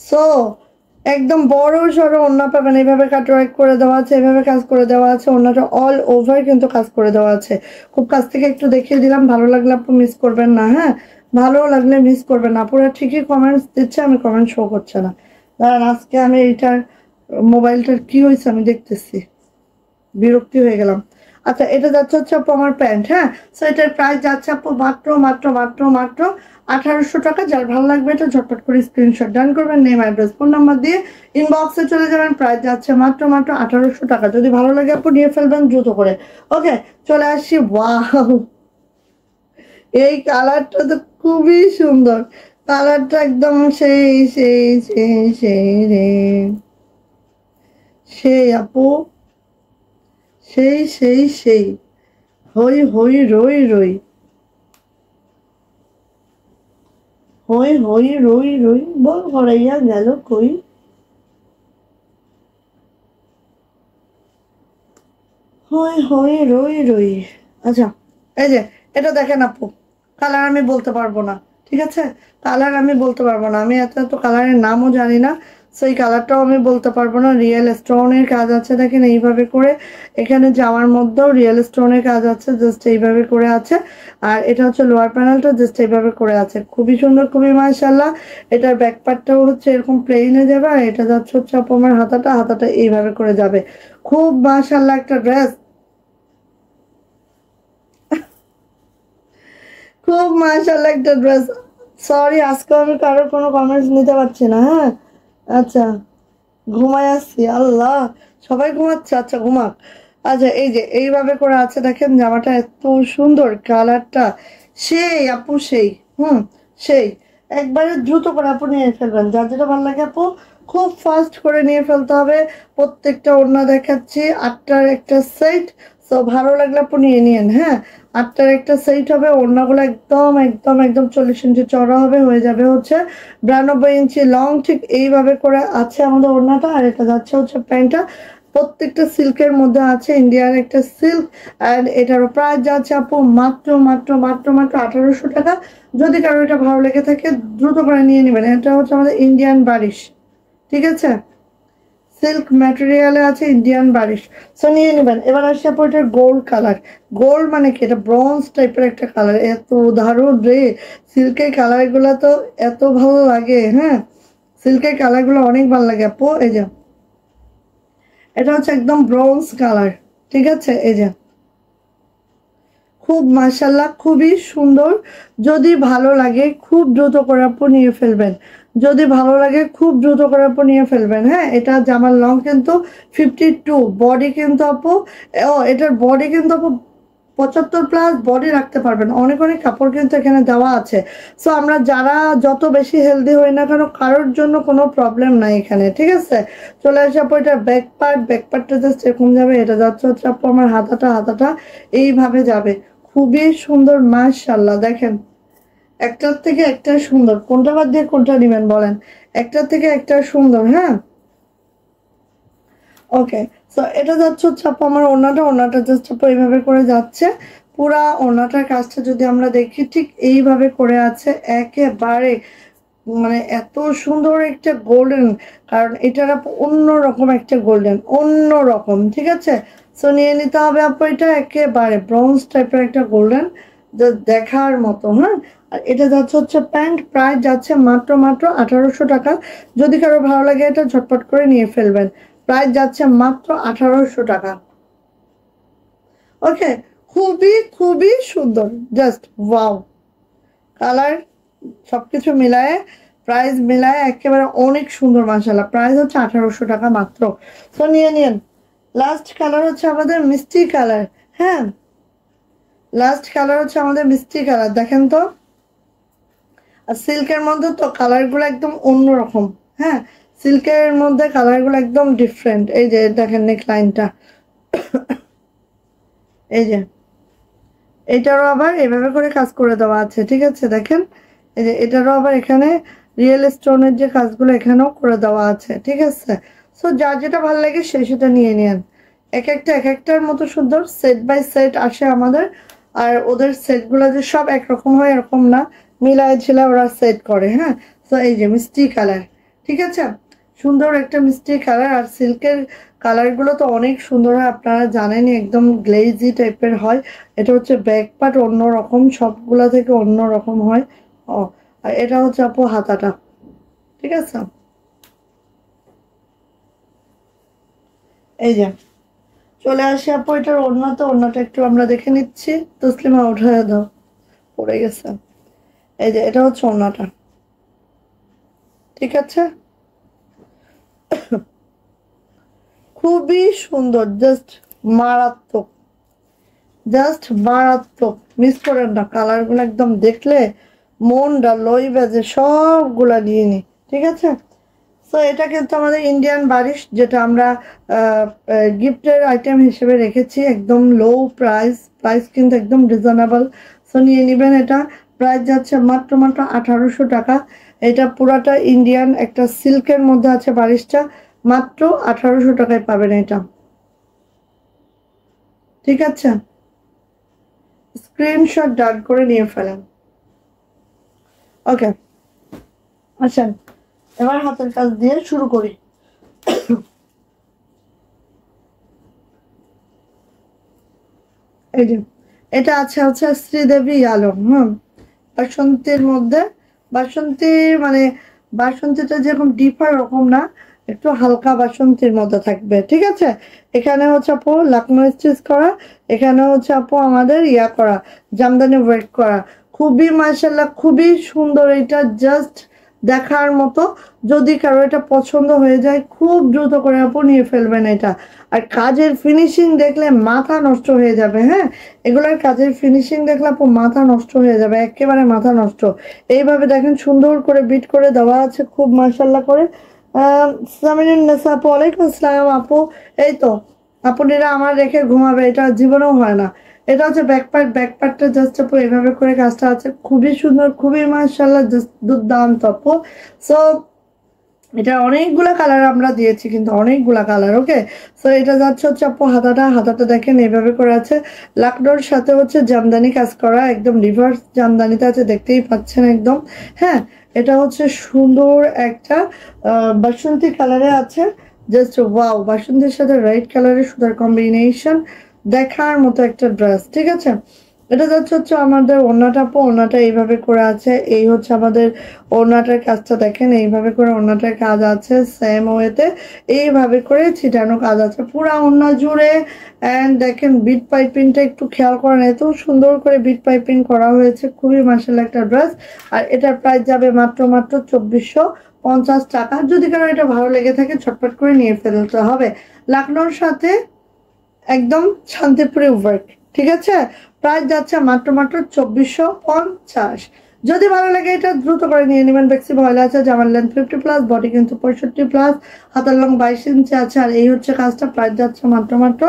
সো একদম বড় সড়ো ওড়না পাবেন, এইভাবে কাটওয়ার্ক করে দেওয়া আছে, এইভাবে কাজ করে দেওয়া আছে। ওড়নাটা অল ওভার কিন্তু কাজ করে দেওয়া আছে। খুব কাছ থেকে একটু দেখিয়ে দিলাম, ভালো লাগলে আপু মিস করবেন না। হ্যাঁ, ভালো লাগলে মিস করবেন না। পুরো ঠিকই কমেন্টস দিচ্ছে, আমি কমেন্ট শো করছে না। কারণ আজকে আমি এইটার মোবাইলটার কি হয়েছে আমি দেখতেছি, বিরক্তি হয়ে গেলাম। আচ্ছা, এটা যাচ্ছে হচ্ছে আপু আমার প্যান্ট। হ্যাঁ, সো এটার প্রাইস যাচ্ছে আপু মাত্র মাত্র মাত্র মাত্র 1800 টাকা। যার ভালো লাগবে এটা ঝটপট করে স্ক্রিনশট ডান করবেন, নেম অ্যাড্রেস ফোন নাম্বার দিয়ে ইনবক্সে চলে যাবেন। প্রাইস যাচ্ছে মাত্র মাত্র 1800 টাকা। যদি ভালো লাগে আপু নিয়ে ফেলবেন দ্রুত করে। ওকে, চলে আসছি। ওয়াও, এই কালারটা তো খুবই সুন্দর, কালারটা একদম সেই সেই সেই সেই রে, সেই আপু, সেই সেই সেই, হই হই রই রই, হই হই রই রই, বল ভরাইয়া গেল কই। হই হই রই রই। আচ্ছা, এই যে এটা দেখেন আপু, কালার আমি বলতে পারবো না, ঠিক আছে? কালার আমি বলতে পারবো না, আমি এত এত কালারের নামও জানি না, সেই কালারটাও আমি বলতে পারবো না। রিয়েল স্টোনের কাজ আছে দেখেন এইভাবে করে, এখানে জামার মধ্যেও রিয়েল স্টোনের কাজ আছে, জাস্ট এইভাবে করে আছে। আর এটা হচ্ছে লোয়ার প্যানেলটা জাস্ট এইভাবে করে আছে, খুবই সুন্দর, খুবই মাশাআল্লাহ। এটার ব্যাক পার্টটাও হচ্ছে এরকম প্লেইনে যাবে, আর এটা যাচ্ছে হচ্ছে আপু আমার হাতাটা, হাতাটা এইভাবে করে যাবে। খুব মাশাআল্লাহ একটা ড্রেস, খুব মাশাআল্লাহ একটা ড্রেস। সরি, আজকে আমি কারোর কোনো কমেন্টস নিতে পারছি না, হ্যাঁ? আচ্ছা, ঘুমায় আসছি, আল্লাহ, সবাই ঘুমাচ্ছে, আচ্ছা ঘুমাক। আচ্ছা, এই যে এইভাবে করে আছে দেখেন, জামাটা এত সুন্দর, কালারটা সেই আপু সেই, হুম, সেই। একবারে দ্রুত করে আপু নিয়ে ফেলবেন, যার যেটা ভালো লাগে আপু খুব ফাস্ট করে নিয়ে ফেলতে হবে। প্রত্যেকটা ওড়না দেখাচ্ছি, আটটার একটা সেট। তো ভালো লাগলে আপু নিয়ে নিন, হ্যাঁ? আটটার একটা সেট হবে, ওড়নাগুলো একদম একদম একদম 40 ইঞ্চি চড়া হবে, হয়ে যাবে হচ্ছে 92 ইঞ্চি লং, ঠিক এইভাবে করে আছে আমাদের ওড়নাটা। আর এটা যাচ্ছে হচ্ছে প্যান্টটা, প্রত্যেকটা সিল্কের মধ্যে আছে, ইন্ডিয়ার একটা সিল্ক। অ্যান্ড এটারও প্রাইস যাচ্ছে আপু মাত্র মাত্র মাত্র মাত্র 1800 টাকা। যদি কারো এটা ভালো লেগে থাকে দ্রুত করে নিয়ে নেবেন, এটা হচ্ছে আমাদের ইন্ডিয়ান বারিশ, ঠিক আছে? সিল্ক ম্যাটেরিয়ালে আছে ইন্ডিয়ান বারিশ, সো নিয়ে নেবেন। এবার আসি আপু এটার গোল্ড কালার। গোল্ড মানে কি, এটা ব্রোঞ্জ টাইপের একটা কালার, এত দারুণ রে। সিল্কের কালার গুলা তো এত ভালো লাগে, হ্যাঁ, সিল্কের কালার গুলো অনেক ভালো লাগে আপু। এই যে এটা হচ্ছে একদম ব্রোঞ্জ কালার, ঠিক আছে? এই যে খুব মাশাল্লাহ, খুবই সুন্দর। যদি ভালো লাগে খুব দ্রুত করে আপু নিয়ে ফেলবেন, যদি ভালো লাগে খুব দ্রুত করে আপু নিয়ে ফেলবেন, হ্যাঁ? এটা জামার লং কিন্তু 52, বডি কিন্তু আপু, ও এটার বডি কিন্তু আপু 75+ বডি রাখতে পারবেন, অনেক অনেক কাপড় কিন্তু এখানে দেওয়া আছে। সো আমরা যারা যত বেশি হেলদি হই না কেন, কারোর জন্য কোনো প্রবলেম নাই এখানে, ঠিক আছে? চলে আসে আপু এটা ব্যাক পার্ট, ব্যাক পার্টটা জাস্ট এরকম যাবে, এটা যাচ্ছে হচ্ছে আপু আমার হাতাটা, হাতাটা এইভাবে যাবে, খুবই সুন্দর মাশাআল্লাহ। দেখেন একটার থেকে একটা সুন্দর, কোনটা বাদ দিয়ে কোনটা নিবেন বলেন? একটার থেকে একটা সুন্দর, হ্যাঁ। ওকে, সো এটা যাচ্ছে হচ্ছে আপু আমার ওড়নাটা, ওড়নাটা জাস্ট আপু এইভাবে করে যাচ্ছে। পুরা ওড়নাটার কাজটা যদি আমরা দেখি, ঠিক এইভাবে করে আছে একেবারে, মানে এত সুন্দর একটা গোল্ডেন, কারণ এটার আপু অন্যরকম একটা গোল্ডেন, অন্যরকম, ঠিক আছে? সো নিয়ে নিতে হবে আপু, এটা একেবারে ব্রোঞ্জ টাইপের একটা গোল্ডেন, যা দেখার মতো, হ্যাঁ। আর এটা যাচ্ছে হচ্ছে প্যান্ট, প্রাইস যাচ্ছে মাত্র মাত্র 1800 টাকা। যদি কারো ভালো লাগে এটা ঝটপট করে নিয়ে ফেলবেন, প্রাইস যাচ্ছে মাত্র 1800 টাকা। ওকে, খুবই খুবই সুন্দর, জাস্ট ওয়াও। কালার সবকিছু মিলায়ে, প্রাইস মিলায়ে একেবারে অনেক সুন্দর মাশাআল্লাহ। প্রাইস হচ্ছে 1800 টাকা মাত্র, তো নিয়ে নিন। লাস্ট কালার হচ্ছে আমাদের মিষ্টি কালার, হ্যাঁ, লাস্ট কালার হচ্ছে আমাদের মিষ্টি কালার, দেখেন তো। আর সিল্কের মধ্যে তো কালারগুলো একদম অন্যরকম, হ্যাঁ, সিল্কের মধ্যে কালারগুলো একদম ডিফারেন্ট। এই যে দেখেন নেক লাইনটা, এই যে এটারও আবার এভাবে করে কাজ করে দেওয়া আছে, ঠিক আছে? দেখেন এই যে এটারও আবার এখানে রিয়েল স্টোনের যে কাজগুলো এখানেও করে দেওয়া আছে, ঠিক আছে? সো যার যেটা ভালো লাগে সে সেটা নিয়ে নেন। এক একটা এক একটার মতো সুন্দর, সেট বাই সেট আসে আমাদের। আর ওদের সেটগুলো যে সব একরকম হয় এরকম না, মিলায় ঝিলায় ওরা সেট করে, হ্যাঁ। তো এই যে মিষ্টি কালার, ঠিক আছে, সুন্দর একটা মিষ্টি কালার। আর সিল্কের কালারগুলো তো অনেক সুন্দর হয়, আপনারা জানেনই, একদম গ্লেজি টাইপের হয়। এটা হচ্ছে ব্যাক পার্ট অন্যরকম, সবগুলা থেকে অন্যরকম হয়। ও, আর এটা হচ্ছে আপু হাতাটা, ঠিক আছে? এই যে চলে আসি আপু এটার ওড়না, তো ওড়নাটা একটু আমরা দেখে নিচ্ছি। তসলিমা উঠায় দাও, পড়ে গেছে। এই যে এটা হচ্ছে ওড়নাটা, ঠিক আছে, খুবই সুন্দর, জাস্ট মারাত্মক, জাস্ট মারাত্মক। মিস করেন না, কালার গুলো একদম দেখলে মনটা লই বাজে, সবগুলা নিয়ে নি, ঠিক আছে? তো এটা কিন্তু আমাদের ইন্ডিয়ান বারিশ, যেটা আমরা গিফটের আইটেম হিসেবে রেখেছি, একদম লো প্রাইস, প্রাইস কিন্তু একদম রিজনেবল। সো নিয়ে নেবেন, এটা প্রাইস যাচ্ছে মাত্র মাত্র 1800 টাকা। এটা পুরাটা ইন্ডিয়ান একটা সিল্কের মধ্যে আছে বারিশটা, মাত্র 1800 টাকায় পাবেন এটা। ঠিক আছে, স্ক্রিনশট ডান করে নিয়ে ফেলেন। ওকে, আচ্ছা এবার হাতের কাজ দিয়ে শুরু করি। এই যে এটা আছে হচ্ছে শ্রীদেবী আলম। বাসন্তীর মধ্যে, বাসন্তী মানে বাসন্তীটা যেরকম ডিপ হয় ওরকম না, একটু হালকা বাসন্তীর মধ্যে থাকবে। ঠিক আছে, এখানে হচ্ছে আপু লাকনো স্টিচ করা, এখানে হচ্ছে আপু আমাদের ইয়া করা, জামদানি ওয়ার্ক করা। খুবই মাশাআল্লাহ, খুবই সুন্দর। এটা জাস্ট দেখার মতো। যদি কারো এটা পছন্দ হয়ে যায় খুব দ্রুত করে আপু নিয়ে ফেলবেন এটা। আর কাজের ফিনিশিং দেখলে মাথা নষ্ট হয়ে যাবে। হ্যাঁ, এগুলোর কাজের ফিনিশিং দেখলে আপু মাথা নষ্ট হয়ে যাবে, একেবারে মাথা নষ্ট। এইভাবে দেখেন সুন্দর করে বিট করে দেওয়া আছে, খুব মাশাআল্লাহ করে। সামিনুন নেসা আপু, ওয়ালাইকুম আসসালাম আপু। এই তো আপুনিরা আমার রেখে ঘুমাবে, এটা জীবনেও হয় না। এটা হচ্ছে ব্যাকপার্ট, ব্যাকপার্টটা জাস্ট আপু এইভাবে করে কাজটা আছে, খুবই সুন্দর, খুবই মাশাআল্লাহ, জাস্ট দুর্দান্ত আপু। সো এটা অনেকগুলা কালার আমরা দিয়েছি, কিন্তু অনেকগুলা কালার। ওকে, সো এটা যাচ্ছে হচ্ছে আপু হাতাটা, হাতাটা দেখেন এইভাবে করে আছে, লাকডোর সাথে হচ্ছে জামদানি কাজ করা, একদম রিভার্স জামদানিতে আছে, দেখতেই পাচ্ছেন একদম। হ্যাঁ, এটা হচ্ছে সুন্দর একটা বাসন্তী কালারে আছে, জাস্ট ওয়াও, বাসন্তীর সাথে রেড কালারের সুন্দর কম্বিনেশন, দেখার মতো একটা ড্রেস। ঠিক আছে, এটা যাচ্ছে হচ্ছে আমাদের ওড়নাটা, ওড়নাটা এইভাবে করে আছে। এই হচ্ছে আমাদের ওড়নাটার কাজটা দেখেন, এইভাবে করে ওড়নাটার কাজ আছে সেম ওয়েতে, এইভাবে করে ছিটানো কাজ আছে পুরা ওড়না জুড়ে। অ্যান্ড দেখেন বিট পাইপিংটা একটু খেয়াল করেন, এত সুন্দর করে বিট পাইপিং করা হয়েছে, খুবই মাশাআল্লাহ একটা ড্রেস। আর এটার প্রাইস যাবে মাত্র 2450 টাকা। যদি কারো এটা ভালো লেগে থাকে ঝটপট করে নিয়ে ফেলতে হবে। লাকনোর সাথে একদম শান্তিপুরি ওয়ার্ক। ঠিক আছে, প্রাইস যাচ্ছে মাত্র 2450। যদি ভালো লাগে এটা দ্রুত করে নিয়ে নেবেন। বেক্সি ভয়েল আছে, জামার লেন্থ 50+, বডি কিন্তু 65+, হাতের লং 22 ইঞ্চি আছে। আর এই হচ্ছে কাজটা, প্রাইস যাচ্ছে মাত্র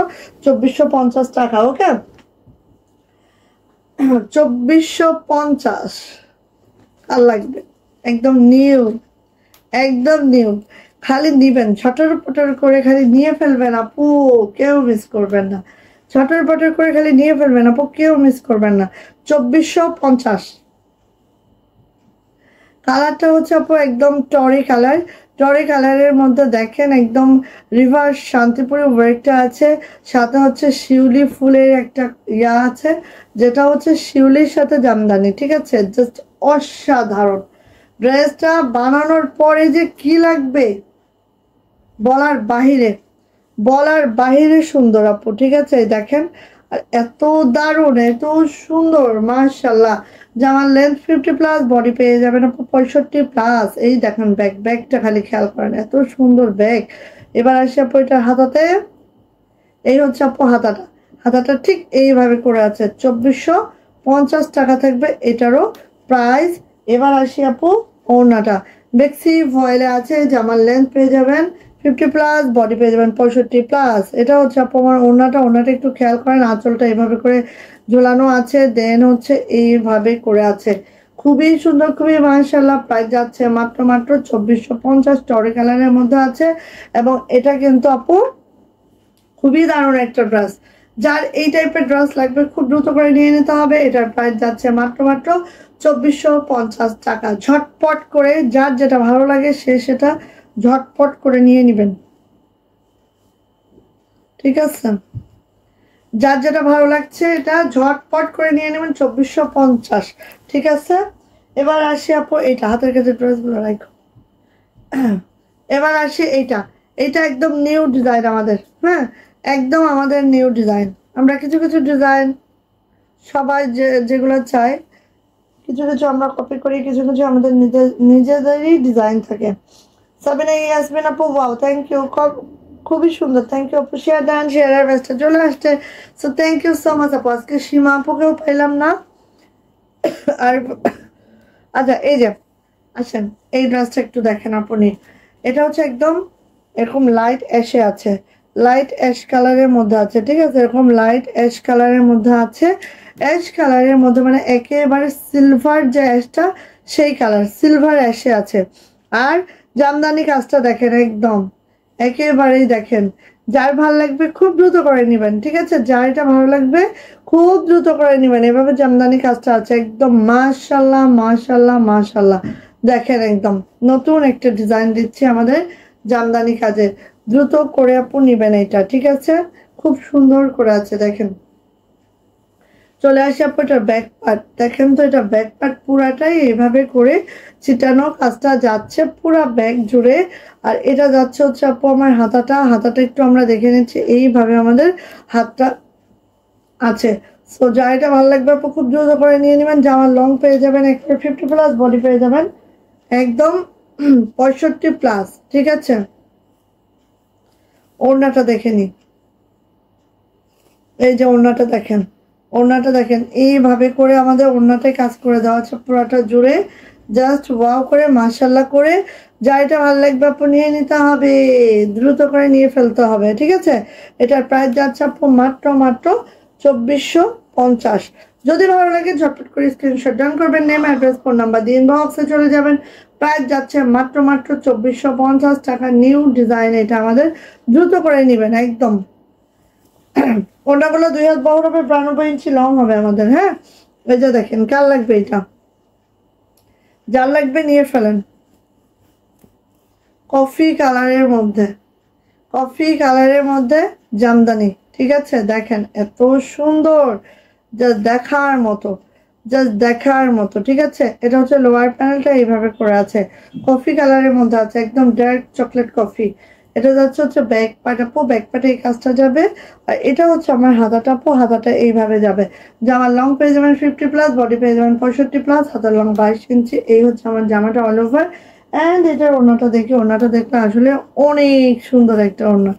2450 টাকা। ওকে, 2450 আর লাগবে, একদম নিউ, একদম নিউ। খালি নিবেন, ছটর পটর করে খালি নিয়ে ফেলবেন আপু, কেউ মিস করবেন না। ছটর পটর করে খালি নিয়ে ফেলবেন আপু, কেউ মিস করবেন না। 2450। কালারটা হচ্ছে আপু একদম টরি কালার, টরি কালারের মধ্যে দেখেন একদম রিভার্স শান্তিপুরি ওয়ার্কটা আছে, সাথে হচ্ছে শিউলি ফুলের একটা ইয়া আছে, যেটা হচ্ছে শিউলির সাথে জামদানি। ঠিক আছে, জাস্ট অসাধারণ। ড্রেসটা বানানোর পরে যে কি লাগবে বলার বাহিরে, বলার বাহিরে সুন্দর আপু। ঠিক আছে, দেখেন, আর এত দারুণ, এত সুন্দর, মাশাআল্লাহ। জামার লেন্থ 50+, বডি পেয়ে যাবেন আপু 65+। এই দেখেন ব্যাগ, ব্যাগটা খালি খেয়াল করেন, এত সুন্দর ব্যাগ। এবার আসি আপু এটার হাতাতে, এই হচ্ছে আপু হাতাটা, হাতাটা ঠিক এইভাবে করে আছে, 2450 টাকা থাকবে এটারও প্রাইস। এবার আসি আপু ওড়নাটা, বেক্সি ভয়েলে আছে, জামার লেন্থ পেয়ে যাবেন 50+, বডি পেয়ে যাবেন 65+। এটা হচ্ছে আপু আমার ওড়নাটা, ওড়নাটা একটু খেয়াল করেন, আঁচলটা এইভাবে করে ঝোলানো আছে, দেন হচ্ছে এইভাবে করে আছে, খুবই সুন্দর, খুবই মাশাআল্লাহ। প্রাইস যাচ্ছে মাত্র 2450, টরি কালারের মধ্যে আছে। এবং এটা কিন্তু আপু খুবই দারুণ একটা ড্রেস, যার এই টাইপের ড্রেস লাগবে খুব দ্রুত করে নিয়ে নিতে হবে। এটার প্রাইস যাচ্ছে মাত্র 2450 টাকা। ঝটপট করে যার যেটা ভালো লাগে সে সেটা ঝটপট করে নিয়ে নেবেন। ঠিক আছে, যার যেটা ভালো লাগছে এটা ঝটপট করে নিয়ে নেবেন, 2450। ঠিক আছে, এবার আসি আপু এইটা, হাতের কাছে ড্রেসগুলো রাখো। এবার আসি এইটা, এইটা একদম নিউ ডিজাইন আমাদের। হ্যাঁ, একদম আমাদের নিউ ডিজাইন। আমরা কিছু কিছু ডিজাইন সবাই যেগুলো চাই, কিছু কিছু আমরা কপি করি, কিছু কিছু আমাদের নিজেদেরই ডিজাইন থাকে। সাবিনা ইয়াসমিন আপু, ওয়াও, থ্যাংক ইউ, খুবই সুন্দর, থ্যাংক ইউ আপু। শেয়ার দেন, শেয়ারের ব্যস্তা চলে আসছে, so thank you so much আপু। আজকে সীমা আপুকেও পাইলাম না। আর আচ্ছা, এই যে আসেন, এই ড্রেসটা একটু দেখেন আপনি। এটা হচ্ছে একদম এরকম লাইট অ্যাশে আছে, লাইট অ্যাশ কালারের মধ্যে আছে। ঠিক আছে, এরকম লাইট অ্যাশ কালারের মধ্যে আছে, অ্যাশ কালারের মধ্যে মানে একেবারে সিলভার যে অ্যাশটা সেই কালার, সিলভার অ্যাশে আছে। আর জামদানি কাজটা দেখেন একদম, একেবারেই দেখেন যার ভালো লাগবে খুব দ্রুত করে নেবেন, ঠিক আছে? যার এটা ভালো লাগবে খুব দ্রুত করে নেবেন। এভাবে জামদানি কাজটা আছে একদম মাশাল্লাহ মাশাল্লাহ মাশাল্লাহ। দেখেন একদম নতুন একটা ডিজাইন দিচ্ছি আমাদের জামদানি কাজে, দ্রুত করে আপু নিবেন এটা, ঠিক আছে? খুব সুন্দর করে আছে দেখেন। চলে আসি আপু এটার ব্যাক পার্ট, দেখেন তো এটা ব্যাক পার্ট পুরাটাই এইভাবে করে ছিটানো কাজটা যাচ্ছে পুরা ব্যাক জুড়ে। আর এটা যাচ্ছে হচ্ছে আপু আমার হাতাটা, হাতাটা একটু আমরা দেখে নিচ্ছি, এইভাবে আমাদের হাতটা আছে। সো যা এটা ভালো লাগবে আপু খুব দ্রুত করে নিয়ে নেবেন। জামার লং পেয়ে যাবেন একটা 50+, বডি পেয়ে যাবেন একদম 65+, ঠিক আছে? ওড়নাটা দেখে নি, এই যে ওড়নাটা দেখেন, ওড়নাটা দেখেন এইভাবে করে আমাদের ওড়নাটায় কাজ করে দেওয়া আছে পুরাটা জুড়ে। জাস্ট ওয়াও করে মাশাল্লাহ করে। যা এটা ভালো লাগবে আপু নিয়ে নিতে হবে, দ্রুত করে নিয়ে ফেলতে হবে, ঠিক আছে? এটার প্রাইস যাচ্ছে আপু মাত্র মাত্র 2450। যদি ভালো লাগে ঝটপট করে স্ক্রিনশট ডাউন করবেন, নেম অ্যাড্রেস ফোন নাম্বার দিয়ে ইনবক্সে চলে যাবেন। প্রাইস যাচ্ছে মাত্র মাত্র 2450 টাকা। নিউ ডিজাইন এটা আমাদের, দ্রুত করে নেবেন একদম। ওনাগুলো 2 হাত বহর হবে, 92 ইঞ্চি লং হবে আমাদের, হ্যাঁ? এই যে দেখেন কার লাগবে এটা, যার লাগবে নিয়ে ফেলেন। কফি কালারের মধ্যে, কফি কালারের মধ্যে জামদানি, ঠিক আছে? দেখেন এত সুন্দর, জাস্ট দেখার মতো, জাস্ট দেখার মতো, ঠিক আছে? এটা হচ্ছে লোয়ার প্যানেলটা এইভাবে করে আছে, কফি কালারের মধ্যে আছে একদম ডার্ক চকলেট কফি। এটা যাচ্ছে হচ্ছে ব্যাক পার্ট আপু, ব্যাক পার্টে এই কাজটা যাবে। আর এটা হচ্ছে আমার হাতাটা আপু, হাতাটা এইভাবে যাবে। জামার লং পেয়ে যাবেন 50+, বডি পেয়ে যাবেন 65+, হাতার লং 22 ইঞ্চি। এই হচ্ছে আমার জামাটা অল ওভার। অ্যান্ড এটার ওড়নাটা দেখি, ওড়নাটা দেখলে আসলে অনেক সুন্দর একটা ওড়না,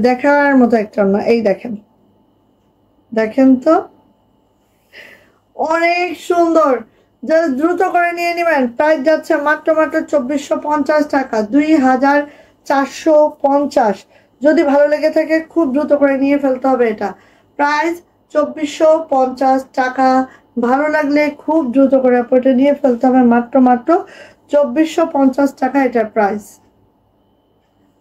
দেখার মতো একটা ওড়না। এই দেখেন, দেখেন তো অনেক সুন্দর। জাস্ট দ্রুত করে নিয়ে নেবেন। প্রাইস যাচ্ছে মাত্র মাত্র 2450 টাকা, 2450। যদি ভালো লেগে থাকে খুব দ্রুত করে নিয়ে ফেলতে হবে এটা। প্রাইস 2450 টাকা। ভালো লাগলে খুব দ্রুত করে এটা নিয়ে ফেলতে হবে, মাত্র মাত্র 2450 টাকা এটার প্রাইস।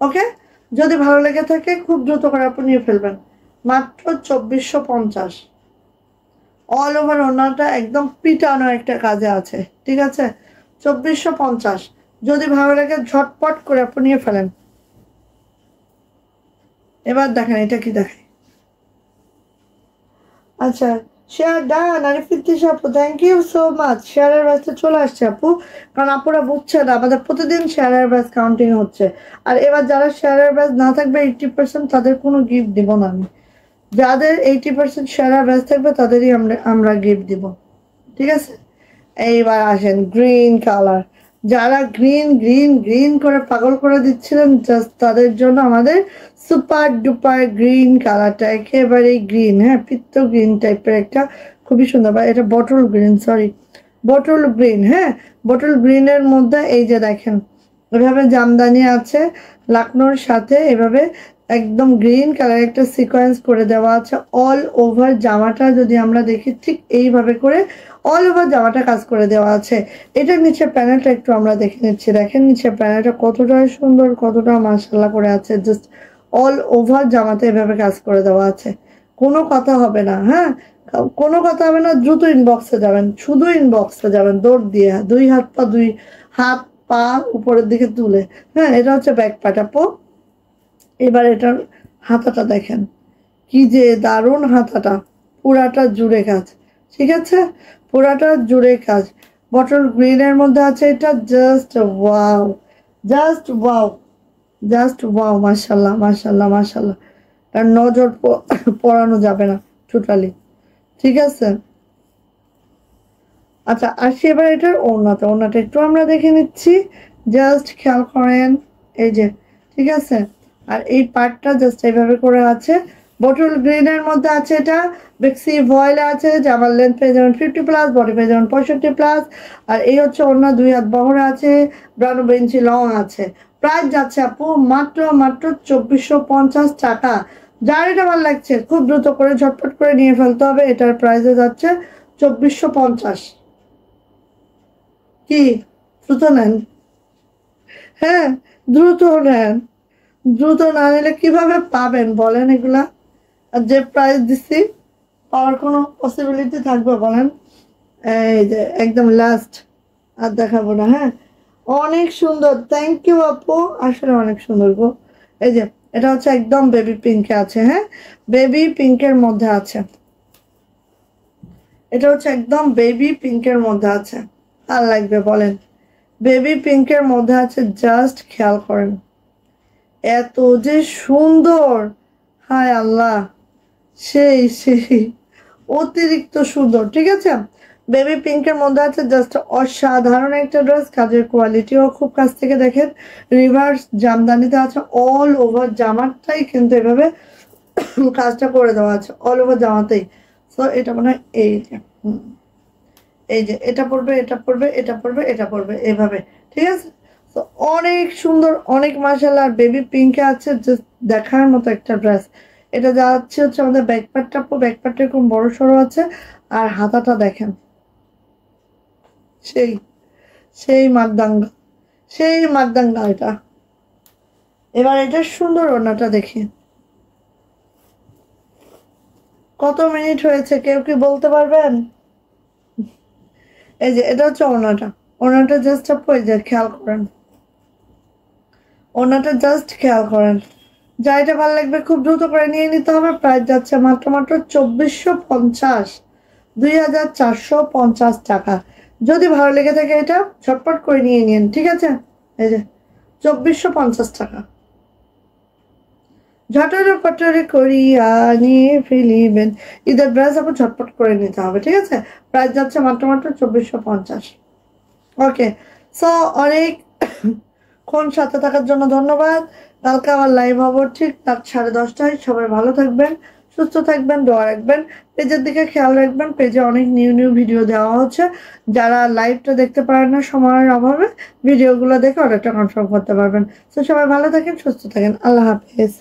ওকে, যদি ভালো লেগে থাকে খুব দ্রুত করে আপনি নিয়ে ফেলবেন, মাত্র 2450। অল ওভার ওনাটা একদম পিটানো একটা কাজে আছে, ঠিক আছে? 2450। যদি ভালো লাগে ঝটপট করে আপনি নিয়ে ফেলেন। এবার দেখেন এটা কি দেখায়। আচ্ছা, শেয়ার ডান আরিফিত্তিশ আপু, থ্যাংক ইউ সো মাচ। শেয়ারের ব্যাচটা চলে আসছে আপু, কারণ আপুরা বুঝছে না আমাদের প্রতিদিন শেয়ারের ব্যাচ কাউন্টিং হচ্ছে। আর এবার যারা শেয়ারের ব্যাচ না থাকবে 80%, তাদের কোনো গিফট দিব না আমি। যাদের 80% শেয়ারের ব্যাচ থাকবে তাদেরই আমরা গিফট দিব, ঠিক আছে? এইবার আসেন গ্রিন কালার, যারা গ্রিন গ্রিন গ্রিন করে পাগল করে দিচ্ছিলেন, জাস্ট তাদের জন্য আমাদের সুপার ডুপার গ্রিন কালারটা, একেবারে গ্রিন, হ্যাঁ, পিত্ত গ্রিন টাইপের একটা, খুবই সুন্দর। বা এটা bottle green, sorry bottle green, হ্যাঁ বটল গ্রিনের মধ্যে এই যে দেখেন এভাবে জামদানি আছে লাকনোর সাথে, এভাবে একদম গ্রিন কালার একটা সিকোয়েন্স করে দেওয়া আছে অল ওভার জামাটা। যদি আমরা দেখি ঠিক এইভাবে করে অল ওভার জামাটা কাজ করে দেওয়া আছে। এটার নিচে প্যানেলটা একটু আমরা দেখে নিচ্ছি, দেখেন নিচে প্যানেলটা কতটা সুন্দর, কতটা মাশাআল্লাহ করে আছে। জাস্ট অল ওভার জামাতে এভাবে কাজ করে দেওয়া আছে, কোনো কথা হবে না, হ্যাঁ কোনো কথা হবে না। দ্রুত ইনবক্সে যাবেন, শুধু ইনবক্সে যাবেন দৌড় দিয়ে, দুই হাত পা উপরের দিকে তুলে। হ্যাঁ, এটা হচ্ছে ব্যাক পার্ট আপু। এবার এটার হাতাটা দেখেন, কি যে দারুণ হাতাটা, পুরাটা জুড়ে কাজ, ঠিক আছে? পুরাটা জুড়ে কাজ, বটল গ্রিনের মধ্যে আছে এটা। Just wow, just wow, just wow, মাশাল্লাহ মাশাল্লাহ মাশাল্লাহ। আর নজর পড়ানো যাবে না টোটালি, ঠিক আছে? আচ্ছা, আসি এবার এটার ওড়নাটা, ওড়নাটা একটু আমরা দেখে নিচ্ছি, জাস্ট খেয়াল করেন এই যে, ঠিক আছে? আর এই পার্টটা জাস্ট এইভাবে করে আছে, বটল গ্রিনের মধ্যে আছে এটা, বেক্সি ভয়েল আছে। জামার লেন্থ পেয়ে যাবেন 50+, বডি পেয়ে যাবেন 65+। আর এই হচ্ছে ওড়না, 2 হাত বহরে আছে, 92 ইঞ্চি লং আছে। প্রাইস যাচ্ছে আপু মাত্র মাত্র 2450 টাকা। যার এটা ভালো লাগছে খুব দ্রুত করে ঝটপট করে নিয়ে ফেলতে হবে, এটার প্রাইসে যাচ্ছে 2450। কি দ্রুত নেন, হ্যাঁ দ্রুত নেন, দ্রুত না নিলে কিভাবে পাবেন বলেন এগুলা? আর যে প্রাইস দিচ্ছি পাওয়ার কোনো পসিবিলিটি থাকবে বলেন? এই যে একদম লাস্ট, আর দেখাবো না। হ্যাঁ, অনেক সুন্দর, থ্যাংক ইউ আপু, আসলে অনেক সুন্দর গো। এই যে এটা হচ্ছে একদম বেবি পিঙ্কে আছে। হ্যাঁ, বেবি পিঙ্কের মধ্যে আছে, এটা হচ্ছে একদম বেবি পিঙ্কের মধ্যে আছে। আর লাগবে বলেন? বেবি পিঙ্কের মধ্যে আছে, জাস্ট খেয়াল করেন এত যে সুন্দর, হায় আল্লাহ, সেই সেই অতিরিক্ত সুন্দর। ঠিক আছে, বেবি পিঙ্কের মধ্যে আছে, জাস্ট অসাধারণ একটা ড্রেস। কাজের কোয়ালিটিও খুব কাছ থেকে দেখেন, রিভার্স জামদানিতে আছে, অল ওভার জামাটাই কিন্তু এভাবে কাজটা করে দেওয়া আছে, অল ওভার জামাতেই। তো এটা মনে হয় এই যে এই যে এটা পড়বে, এটা পড়বে, এটা পড়বে, এটা পড়বে, এভাবে। ঠিক আছে, তো অনেক সুন্দর, অনেক মাশাআল্লাহ। বেবি পিঙ্কে আছে, জাস্ট দেখার মতো একটা ড্রেস। এটা যাচ্ছে হচ্ছে আমাদের ব্যাকপার্টটা, ব্যাকপার্টটা এরকম বড় সড়ো আছে, আর হাতাটা দেখেন সেই সেই মারদাঙ্গা, সেই মারদাঙ্গা এটা। এবার এটা সুন্দর ওড়নাটা দেখি, কত মিনিট হয়েছে কেউ কি বলতে পারবেন? এই যে এটা হচ্ছে ওড়নাটা, ওড়নাটা জাস্ট আপু এই যে খেয়াল করেন, ওড়নাটা জাস্ট খেয়াল করেন। যা এটা ভালো লাগবে খুব দ্রুত করে নিয়ে নিতে হবে। প্রাইস যাচ্ছে মাত্র মাত্র 2450, 2450 টাকা। যদি ভালো লেগে থাকে এটা ঝটপট করে নিয়ে নিন। ঠিক আছে, এই যে 2450 টাকা, ঝটপটরে করিয়া নিয়ে ফেলিবেন। ঈদের ড্রেস আপনার ঝটপট করে নিতে হবে। ঠিক আছে, প্রাইস যাচ্ছে মাত্র মাত্র 2450। ওকে, সো অনেকক্ষণ সাথে থাকার জন্য ধন্যবাদ। কালকে আমার লাইভ হবো ঠিক রাত 10:30টায়। সবাই ভালো থাকবেন, সুস্থ থাকবেন, দোয়া রাখবেন, পেজের দিকে খেয়াল রাখবেন। পেজে অনেক নিউ নিউ ভিডিও দেওয়া হচ্ছে, যারা লাইভটা দেখতে পারেন না সময়ের অভাবে, ভিডিওগুলো দেখে অর্ডারটা কনফার্ম করতে পারবেন। তো সবাই ভালো থাকেন, সুস্থ থাকেন, আল্লাহ হাফেজ।